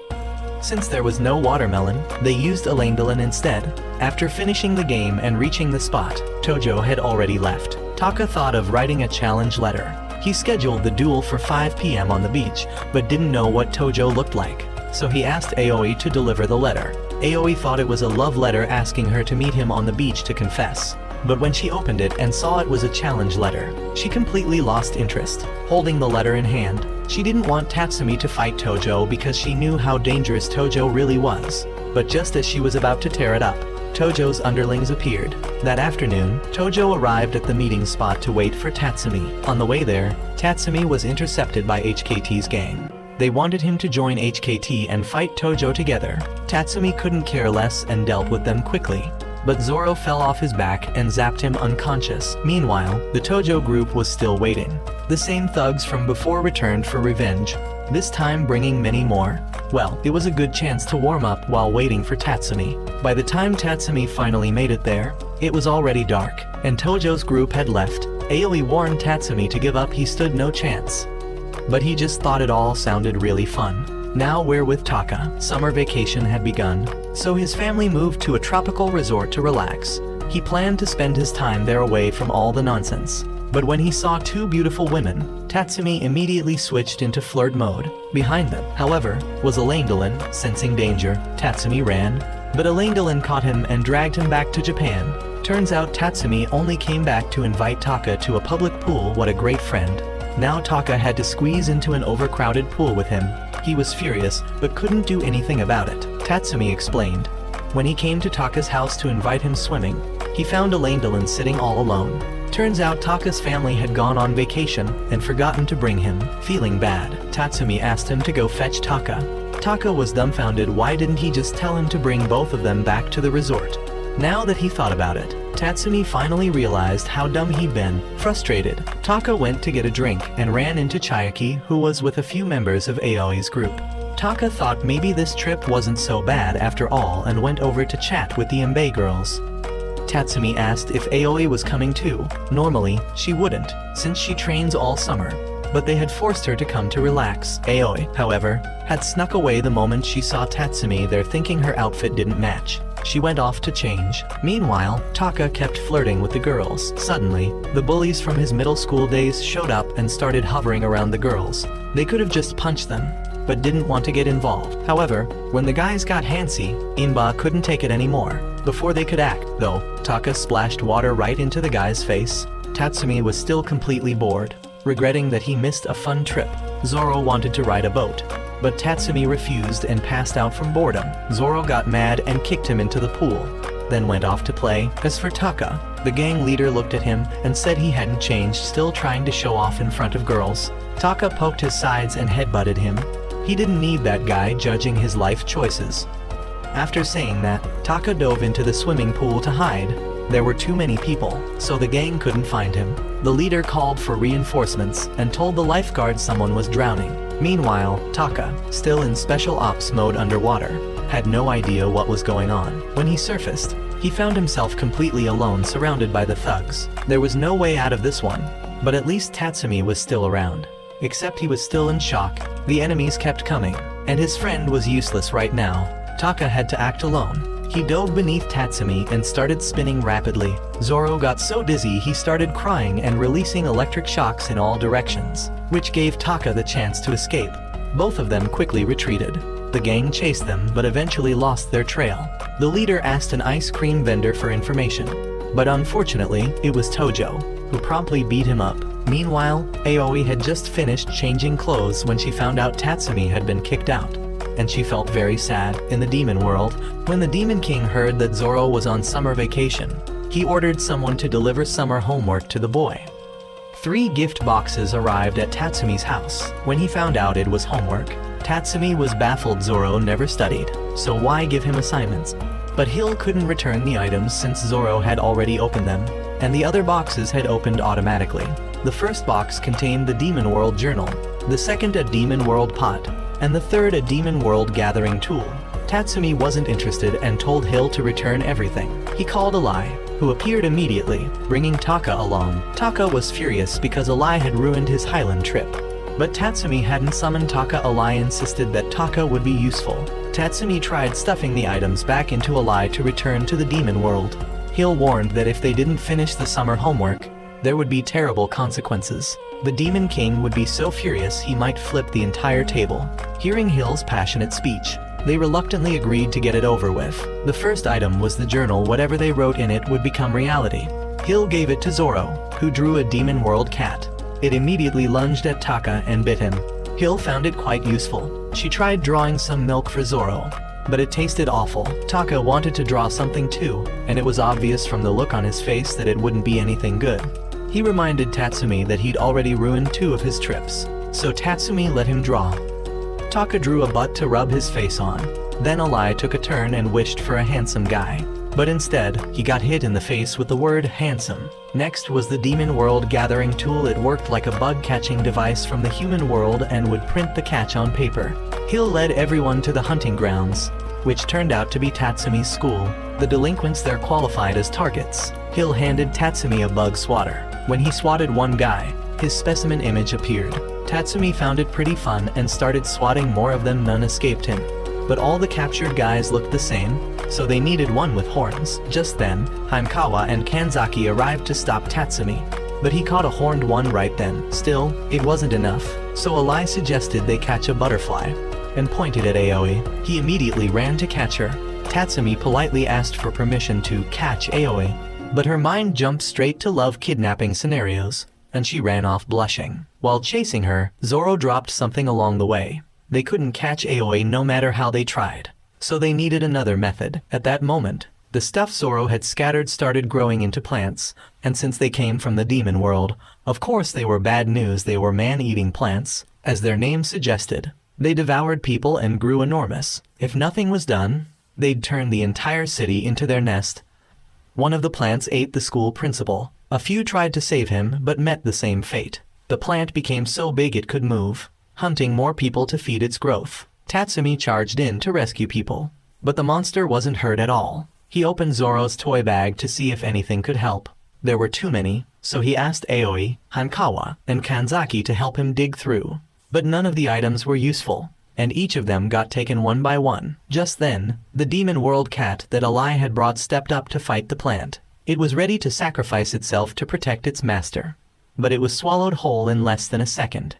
Since there was no watermelon, they used a Langdolin instead. After finishing the game and reaching the spot, Tojo had already left. Taka thought of writing a challenge letter. He scheduled the duel for 5 p.m. on the beach, but didn't know what Tojo looked like, so he asked Aoi to deliver the letter. Aoi thought it was a love letter asking her to meet him on the beach to confess. But when she opened it and saw it was a challenge letter, she completely lost interest. Holding the letter in hand, she didn't want Tatsumi to fight Tojo because she knew how dangerous Tojo really was. But just as she was about to tear it up, Tojo's underlings appeared. That afternoon, Tojo arrived at the meeting spot to wait for Tatsumi. On the way there, Tatsumi was intercepted by HKT's gang. They wanted him to join HKT and fight Tojo together. Tatsumi couldn't care less and dealt with them quickly. But Zoro fell off his back and zapped him unconscious. Meanwhile, the Tojo group was still waiting. The same thugs from before returned for revenge, this time bringing many more. Well, it was a good chance to warm up while waiting for Tatsumi. By the time Tatsumi finally made it there, it was already dark, and Tojo's group had left. Aoi warned Tatsumi to give up, he stood no chance. But he just thought it all sounded really fun. Now we're with Taka. Summer vacation had begun, so his family moved to a tropical resort to relax. He planned to spend his time there away from all the nonsense. But when he saw two beautiful women, Tatsumi immediately switched into flirt mode. Behind them, however, was a Langdolin. Sensing danger, Tatsumi ran, but a Langdolin caught him and dragged him back to Japan. Turns out Tatsumi only came back to invite Taka to a public pool. What a great friend. Now Taka had to squeeze into an overcrowded pool with him. He was furious, but couldn't do anything about it. Tatsumi explained. When he came to Taka's house to invite him swimming, he found a Langdolin sitting all alone. Turns out Taka's family had gone on vacation and forgotten to bring him. Feeling bad, Tatsumi asked him to go fetch Taka. Taka was dumbfounded. Why didn't he just tell him to bring both of them back to the resort? Now that he thought about it, Tatsumi finally realized how dumb he'd been. Frustrated, Taka went to get a drink and ran into Chiaki, who was with a few members of Aoi's group. Taka thought maybe this trip wasn't so bad after all and went over to chat with the Embe girls. Tatsumi asked if Aoi was coming too. Normally, she wouldn't, since she trains all summer, but they had forced her to come to relax. Aoi, however, had snuck away the moment she saw Tatsumi there, thinking her outfit didn't match. She went off to change. Meanwhile, Taka kept flirting with the girls. Suddenly, the bullies from his middle school days showed up and started hovering around the girls. They could have just punched them, but didn't want to get involved. However, when the guys got handsy, Inba couldn't take it anymore. Before they could act, though, Taka splashed water right into the guy's face. Tatsumi was still completely bored, regretting that he missed a fun trip. Zoro wanted to ride a boat, but Tatsumi refused and passed out from boredom. Zoro got mad and kicked him into the pool, then went off to play. As for Taka, the gang leader looked at him and said he hadn't changed, still trying to show off in front of girls. Taka poked his sides and headbutted him. He didn't need that guy judging his life choices. After saying that, Taka dove into the swimming pool to hide. There were too many people, so the gang couldn't find him. The leader called for reinforcements and told the lifeguard someone was drowning. Meanwhile, Taka, still in special ops mode underwater, had no idea what was going on. When he surfaced, he found himself completely alone, surrounded by the thugs. There was no way out of this one, but at least Tatsumi was still around. Except he was still in shock. The enemies kept coming, and his friend was useless right now. Taka had to act alone. He dove beneath Tatsumi and started spinning rapidly. Zoro got so dizzy he started crying and releasing electric shocks in all directions, which gave Taka the chance to escape. Both of them quickly retreated. The gang chased them but eventually lost their trail. The leader asked an ice cream vendor for information, but unfortunately it was Tojo, who promptly beat him up. Meanwhile, Aoi had just finished changing clothes when she found out Tatsumi had been kicked out, and she felt very sad. In the demon world, when the Demon King heard that Zoro was on summer vacation, he ordered someone to deliver summer homework to the boy. 3 gift boxes arrived at Tatsumi's house. When he found out it was homework, Tatsumi was baffled. Zoro never studied, so why give him assignments? But Hill couldn't return the items since Zoro had already opened them, and the other boxes had opened automatically. The first box contained the Demon World Journal, the second a Demon World Pot, and the third a Demon World Gathering Tool. Tatsumi wasn't interested and told Hill to return everything. He called Alai, who appeared immediately, bringing Taka along. Taka was furious because Alai had ruined his Highland trip. But Tatsumi hadn't summoned Taka. Alai insisted that Taka would be useful. Tatsumi tried stuffing the items back into Alai to return to the demon world. Hill warned that if they didn't finish the summer homework, there would be terrible consequences. The Demon King would be so furious he might flip the entire table. Hearing Hill's passionate speech, they reluctantly agreed to get it over with. The first item was the journal. Whatever they wrote in it would become reality. Hill gave it to Zoro, who drew a Demon World cat. It immediately lunged at Taka and bit him. Hill found it quite useful. She tried drawing some milk for Zoro, but it tasted awful. Taka wanted to draw something too, and it was obvious from the look on his face that it wouldn't be anything good. He reminded Tatsumi that he'd already ruined 2 of his trips, so Tatsumi let him draw. Taka drew a butt to rub his face on. Then Alai took a turn and wished for a handsome guy. But instead, he got hit in the face with the word handsome. Next was the Demon World Gathering Tool. It worked like a bug-catching device from the human world and would print the catch on paper. Hill led everyone to the hunting grounds, which turned out to be Tatsumi's school. The delinquents there qualified as targets. Hill handed Tatsumi a bug swatter. When he swatted one guy, his specimen image appeared. Tatsumi found it pretty fun and started swatting more of them. None escaped him. But all the captured guys looked the same, so they needed one with horns. Just then, Haimkawa and Kanzaki arrived to stop Tatsumi, but he caught a horned one right then. Still, it wasn't enough, so Alai suggested they catch a butterfly, and pointed at Aoi. He immediately ran to catch her. Tatsumi politely asked for permission to catch Aoi, but her mind jumped straight to love kidnapping scenarios, and she ran off blushing. While chasing her, Zoro dropped something along the way. They couldn't catch Aoi no matter how they tried, so they needed another method. At that moment, the stuff Zoro had scattered started growing into plants, and since they came from the demon world, of course they were bad news. They were man-eating plants, as their name suggested. They devoured people and grew enormous. If nothing was done, they'd turn the entire city into their nest. One of the plants ate the school principal. A few tried to save him but met the same fate. The plant became so big it could move, hunting more people to feed its growth. Tatsumi charged in to rescue people, but the monster wasn't hurt at all. He opened Zoro's toy bag to see if anything could help. There were too many, so he asked Aoi, Hankawa, and Kanzaki to help him dig through. But none of the items were useful, and each of them got taken one by one. Just then, the Demon World cat that Alai had brought stepped up to fight the plant. It was ready to sacrifice itself to protect its master, but it was swallowed whole in less than a second.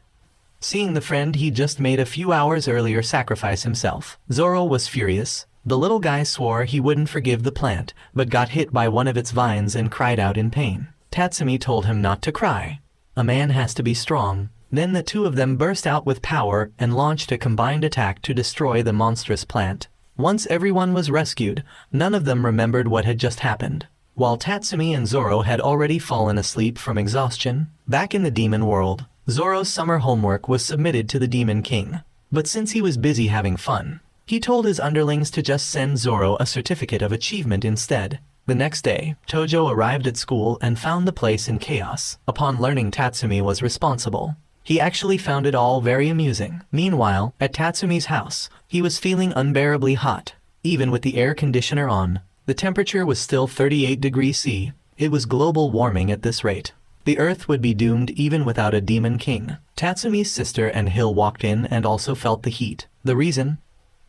Seeing the friend he just made a few hours earlier sacrifice himself, Zoro was furious. The little guy swore he wouldn't forgive the plant, but got hit by one of its vines and cried out in pain. Tatsumi told him not to cry. A man has to be strong. Then the two of them burst out with power and launched a combined attack to destroy the monstrous plant. Once everyone was rescued, none of them remembered what had just happened. While Tatsumi and Zoro had already fallen asleep from exhaustion, back in the demon world, Zoro's summer homework was submitted to the Demon King. But since he was busy having fun, he told his underlings to just send Zoro a certificate of achievement instead. The next day, Tojo arrived at school and found the place in chaos. Upon learning Tatsumi was responsible, he actually found it all very amusing. Meanwhile, at Tatsumi's house, he was feeling unbearably hot. Even with the air conditioner on, the temperature was still 38 degrees C. It was global warming at this rate. The Earth would be doomed even without a Demon King. Tatsumi's sister and Hill walked in and also felt the heat. The reason?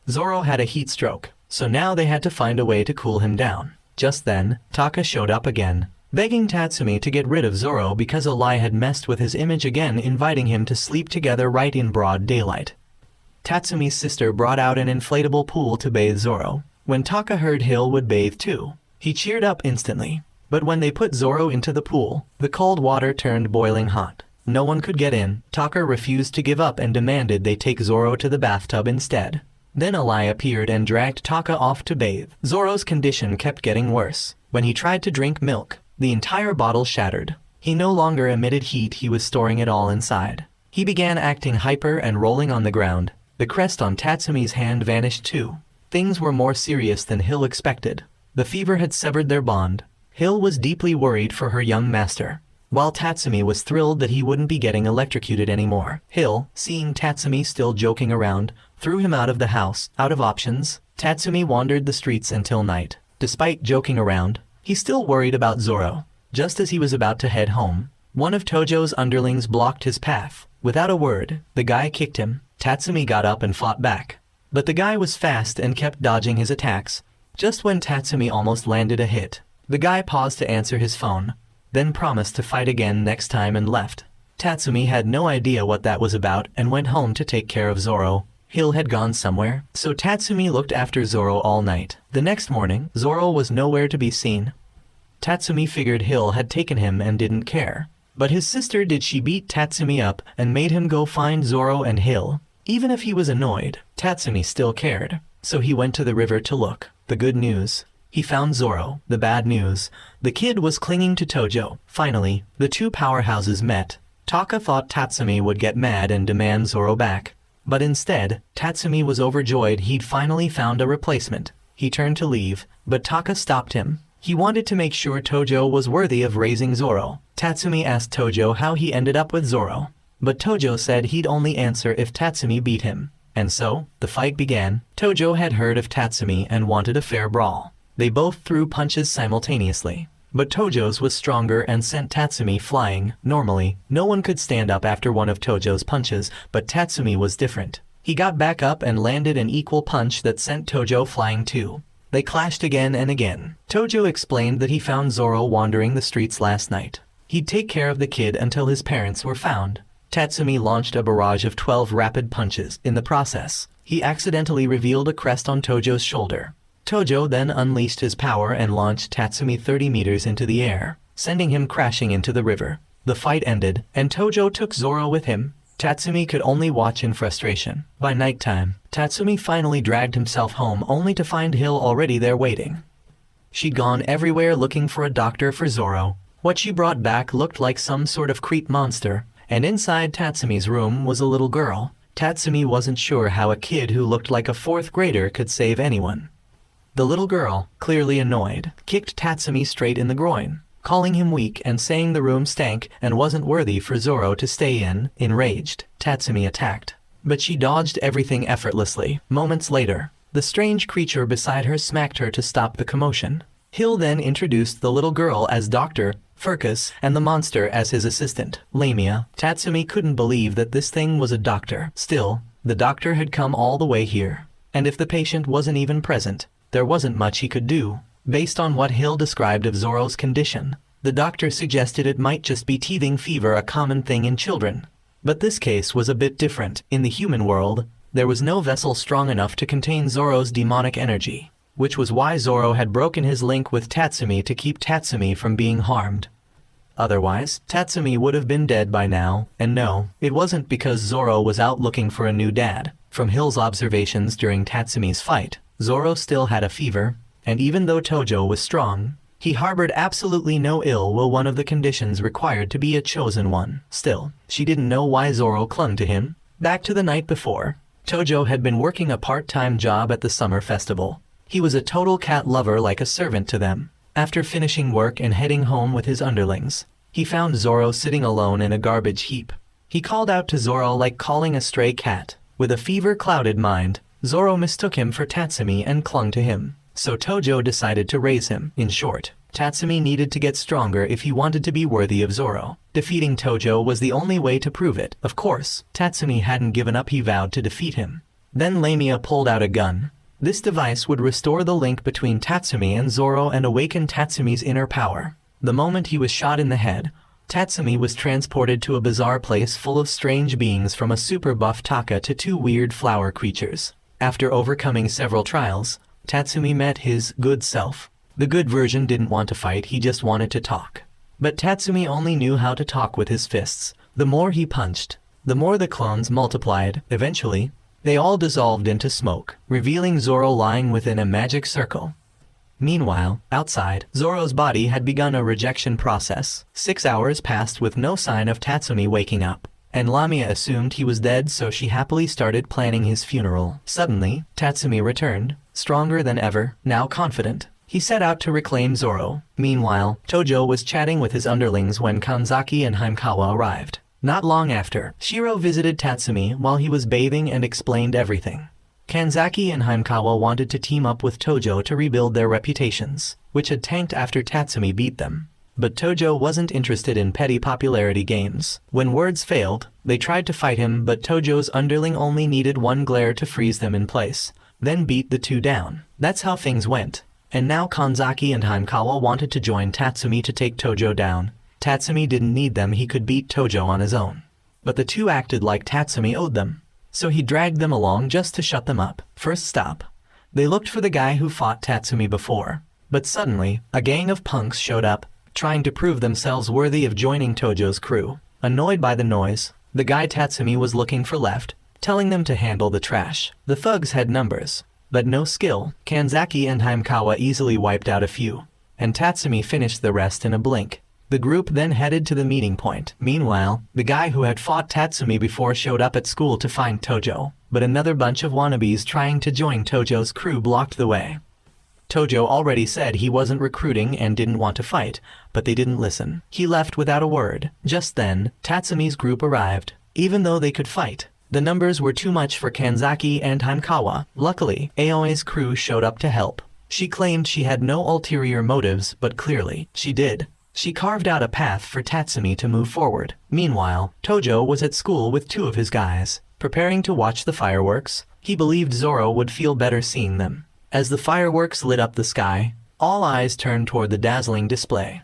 Zoro had a heat stroke, so now they had to find a way to cool him down. Just then, Taka showed up again, begging Tatsumi to get rid of Zoro because a lie had messed with his image again, inviting him to sleep together right in broad daylight. Tatsumi's sister brought out an inflatable pool to bathe Zoro. When Taka heard Hill would bathe too, he cheered up instantly. But when they put Zoro into the pool, the cold water turned boiling hot. No one could get in. Taka refused to give up and demanded they take Zoro to the bathtub instead. Then a lie appeared and dragged Taka off to bathe. Zoro's condition kept getting worse. When he tried to drink milk, the entire bottle shattered. He no longer emitted heat, he was storing it all inside. He began acting hyper and rolling on the ground. The crest on Tatsumi's hand vanished too. Things were more serious than Hill expected. The fever had severed their bond. Hill was deeply worried for her young master, while Tatsumi was thrilled that he wouldn't be getting electrocuted anymore. Hill, seeing Tatsumi still joking around, threw him out of the house. Out of options, Tatsumi wandered the streets until night. Despite joking around, he still worried about Zoro. Just as he was about to head home, one of Tojo's underlings blocked his path. Without a word, the guy kicked him. Tatsumi got up and fought back. But the guy was fast and kept dodging his attacks. Just when Tatsumi almost landed a hit, the guy paused to answer his phone, then promised to fight again next time and left. Tatsumi had no idea what that was about and went home to take care of Zoro. Hill had gone somewhere, so Tatsumi looked after Zoro all night. The next morning, Zoro was nowhere to be seen. Tatsumi figured Hill had taken him and didn't care. But his sister did. She beat Tatsumi up and made him go find Zoro and Hill. Even if he was annoyed, Tatsumi still cared. So he went to the river to look. The good news: he found Zoro. The bad news: the kid was clinging to Tojo. Finally, the two powerhouses met. Taka thought Tatsumi would get mad and demand Zoro back. But instead, Tatsumi was overjoyed he'd finally found a replacement. He turned to leave, but Taka stopped him. He wanted to make sure Tojo was worthy of raising Zoro. Tatsumi asked Tojo how he ended up with Zoro, but Tojo said he'd only answer if Tatsumi beat him. And so, the fight began. Tojo had heard of Tatsumi and wanted a fair brawl. They both threw punches simultaneously, but Tojo's was stronger and sent Tatsumi flying. Normally, no one could stand up after one of Tojo's punches, but Tatsumi was different. He got back up and landed an equal punch that sent Tojo flying too. They clashed again and again. Tojo explained that he found Zoro wandering the streets last night. He'd take care of the kid until his parents were found. Tatsumi launched a barrage of 12 rapid punches. In the process, he accidentally revealed a crest on Tojo's shoulder. Tojo then unleashed his power and launched Tatsumi 30 meters into the air, sending him crashing into the river. The fight ended, and Tojo took Zoro with him. Tatsumi could only watch in frustration. By nighttime, Tatsumi finally dragged himself home only to find Hill already there waiting. She'd gone everywhere looking for a doctor for Zoro. What she brought back looked like some sort of creep monster, and inside Tatsumi's room was a little girl. Tatsumi wasn't sure how a kid who looked like a fourth grader could save anyone. The little girl, clearly annoyed, kicked Tatsumi straight in the groin, calling him weak and saying the room stank and wasn't worthy for Zoro to stay in. Enraged, Tatsumi attacked, but she dodged everything effortlessly. Moments later, the strange creature beside her smacked her to stop the commotion. Hill then introduced the little girl as Dr. Furcus and the monster as his assistant, Lamia. Tatsumi couldn't believe that this thing was a doctor. Still, the doctor had come all the way here, and if the patient wasn't even present, there wasn't much he could do. Based on what Hill described of Zoro's condition, the doctor suggested it might just be teething fever, a common thing in children. But this case was a bit different. In the human world, there was no vessel strong enough to contain Zoro's demonic energy, which was why Zoro had broken his link with Tatsumi to keep Tatsumi from being harmed. Otherwise, Tatsumi would have been dead by now. And no, it wasn't because Zoro was out looking for a new dad. From Hill's observations during Tatsumi's fight, Zoro still had a fever, and even though Tojo was strong, he harbored absolutely no ill will, one of the conditions required to be a chosen one. Still, she didn't know why Zoro clung to him. Back to the night before, Tojo had been working a part-time job at the summer festival. He was a total cat lover, like a servant to them. After finishing work and heading home with his underlings, he found Zoro sitting alone in a garbage heap. He called out to Zoro like calling a stray cat. With a fever-clouded mind, Zoro mistook him for Tatsumi and clung to him. So Tojo decided to raise him. In short, Tatsumi needed to get stronger if he wanted to be worthy of Zoro. Defeating Tojo was the only way to prove it. Of course, Tatsumi hadn't given up. He vowed to defeat him. Then Lamia pulled out a gun. This device would restore the link between Tatsumi and Zoro and awaken Tatsumi's inner power. The moment he was shot in the head, Tatsumi was transported to a bizarre place full of strange beings, from a super buff Taka to two weird flower creatures. After overcoming several trials, Tatsumi met his good self. The good version didn't want to fight, he just wanted to talk. But Tatsumi only knew how to talk with his fists. The more he punched, the more the clones multiplied. Eventually, they all dissolved into smoke, revealing Zoro lying within a magic circle. Meanwhile, outside, Zoro's body had begun a rejection process. 6 hours passed with no sign of Tatsumi waking up, and Lamia assumed he was dead, so she happily started planning his funeral. Suddenly, Tatsumi returned, stronger than ever, now confident. He set out to reclaim Zoro. Meanwhile, Tojo was chatting with his underlings when Kanzaki and Himekawa arrived. Not long after, Shiro visited Tatsumi while he was bathing and explained everything. Kanzaki and Himekawa wanted to team up with Tojo to rebuild their reputations, which had tanked after Tatsumi beat them. But Tojo wasn't interested in petty popularity games. When words failed, they tried to fight him, but Tojo's underling only needed one glare to freeze them in place, then beat the two down. That's how things went. And now Kanzaki and Himekawa wanted to join Tatsumi to take Tojo down. Tatsumi didn't need them, he could beat Tojo on his own. But the two acted like Tatsumi owed them, so he dragged them along just to shut them up. First stop, they looked for the guy who fought Tatsumi before. But suddenly, a gang of punks showed up, trying to prove themselves worthy of joining Tojo's crew. Annoyed by the noise, the guy Tatsumi was looking for left, telling them to handle the trash. The thugs had numbers, but no skill. Kanzaki and Himekawa easily wiped out a few, and Tatsumi finished the rest in a blink. The group then headed to the meeting point. Meanwhile, the guy who had fought Tatsumi before showed up at school to find Tojo, but another bunch of wannabes trying to join Tojo's crew blocked the way. Tojo already said he wasn't recruiting and didn't want to fight, but they didn't listen. He left without a word. Just then, Tatsumi's group arrived. Even though they could fight, the numbers were too much for Kanzaki and Himekawa. Luckily, Aoi's crew showed up to help. She claimed she had no ulterior motives, but clearly, she did. She carved out a path for Tatsumi to move forward. Meanwhile, Tojo was at school with two of his guys, preparing to watch the fireworks. He believed Zoro would feel better seeing them. As the fireworks lit up the sky, all eyes turned toward the dazzling display.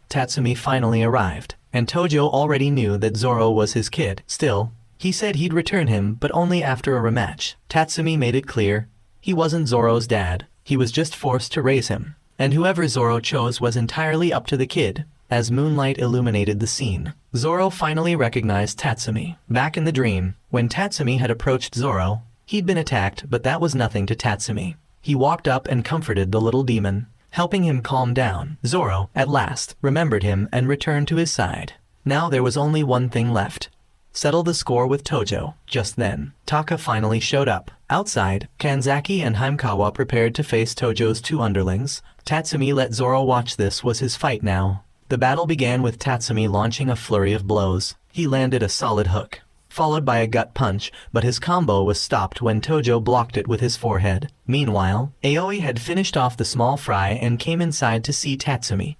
Tatsumi finally arrived, and Tojo already knew that Zoro was his kid. Still, he said he'd return him, but only after a rematch. Tatsumi made it clear he wasn't Zoro's dad, he was just forced to raise him. And whoever Zoro chose was entirely up to the kid. As moonlight illuminated the scene, Zoro finally recognized Tatsumi. Back in the dream, when Tatsumi had approached Zoro, he'd been attacked, but that was nothing to Tatsumi. He walked up and comforted the little demon, helping him calm down. Zoro, at last, remembered him and returned to his side. Now there was only one thing left: settle the score with Tojo. Just then, Taka finally showed up. Outside, Kanzaki and Himekawa prepared to face Tojo's two underlings. Tatsumi let Zoro watch. This was his fight now. The battle began with Tatsumi launching a flurry of blows. He landed a solid hook, followed by a gut punch, but his combo was stopped when Tojo blocked it with his forehead. Meanwhile, Aoi had finished off the small fry and came inside to see Tatsumi.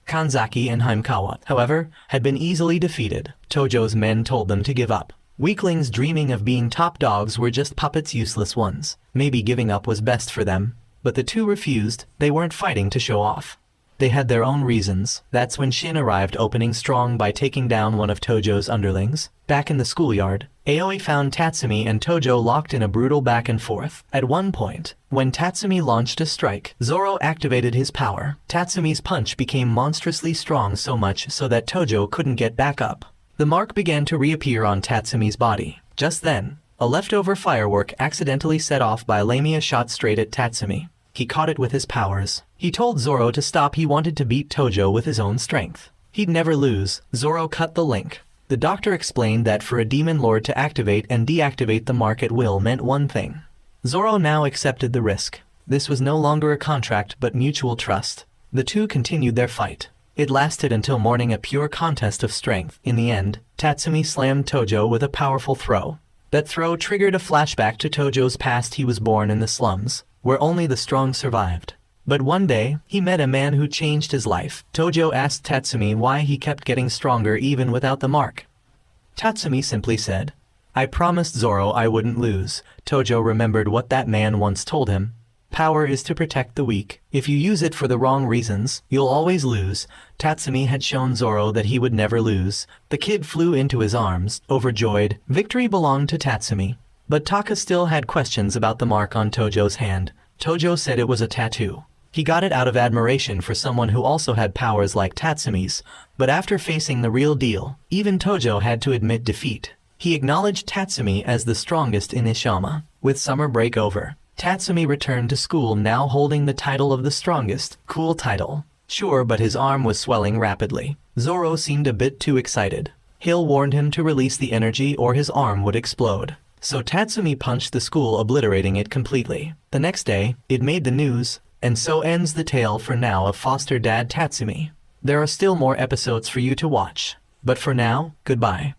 Kanzaki and Himekawa, however, had been easily defeated. Tojo's men told them to give up. Weaklings dreaming of being top dogs were just puppets, useless ones. Maybe giving up was best for them. But the two refused. They weren't fighting to show off. They had their own reasons. That's when Shin arrived, opening strong by taking down one of Tojo's underlings. Back in the schoolyard, Aoi found Tatsumi and Tojo locked in a brutal back and forth. At one point, when Tatsumi launched a strike, Zoro activated his power. Tatsumi's punch became monstrously strong, so much so that Tojo couldn't get back up. The mark began to reappear on Tatsumi's body. Just then, a leftover firework accidentally set off by Lamia shot straight at Tatsumi. He caught it with his powers. He told Zoro to stop. He wanted to beat Tojo with his own strength. He'd never lose. Zoro cut the link. The doctor explained that for a demon lord to activate and deactivate the mark at will meant one thing. Zoro now accepted the risk. This was no longer a contract but mutual trust. The two continued their fight. It lasted until morning, a pure contest of strength. In the end, Tatsumi slammed Tojo with a powerful throw. That throw triggered a flashback to Tojo's past. He was born in the slums, where only the strong survived. But one day, he met a man who changed his life. Tojo asked Tatsumi why he kept getting stronger even without the mark. Tatsumi simply said, I promised Zoro I wouldn't lose. Tojo remembered what that man once told him. Power is to protect the weak. If you use it for the wrong reasons, you'll always lose. Tatsumi had shown Zoro that he would never lose. The kid flew into his arms, overjoyed. Victory belonged to Tatsumi. But Taka still had questions about the mark on Tojo's hand. Tojo said it was a tattoo. He got it out of admiration for someone who also had powers like Tatsumi's, but after facing the real deal, even Tojo had to admit defeat. He acknowledged Tatsumi as the strongest in Ishama. With summer break over, Tatsumi returned to school now holding the title of the strongest. Cool title. Sure, but his arm was swelling rapidly. Zoro seemed a bit too excited. Hill warned him to release the energy or his arm would explode. So Tatsumi punched the school, obliterating it completely. The next day, it made the news, and so ends the tale for now of foster dad Tatsumi. There are still more episodes for you to watch. But for now, goodbye.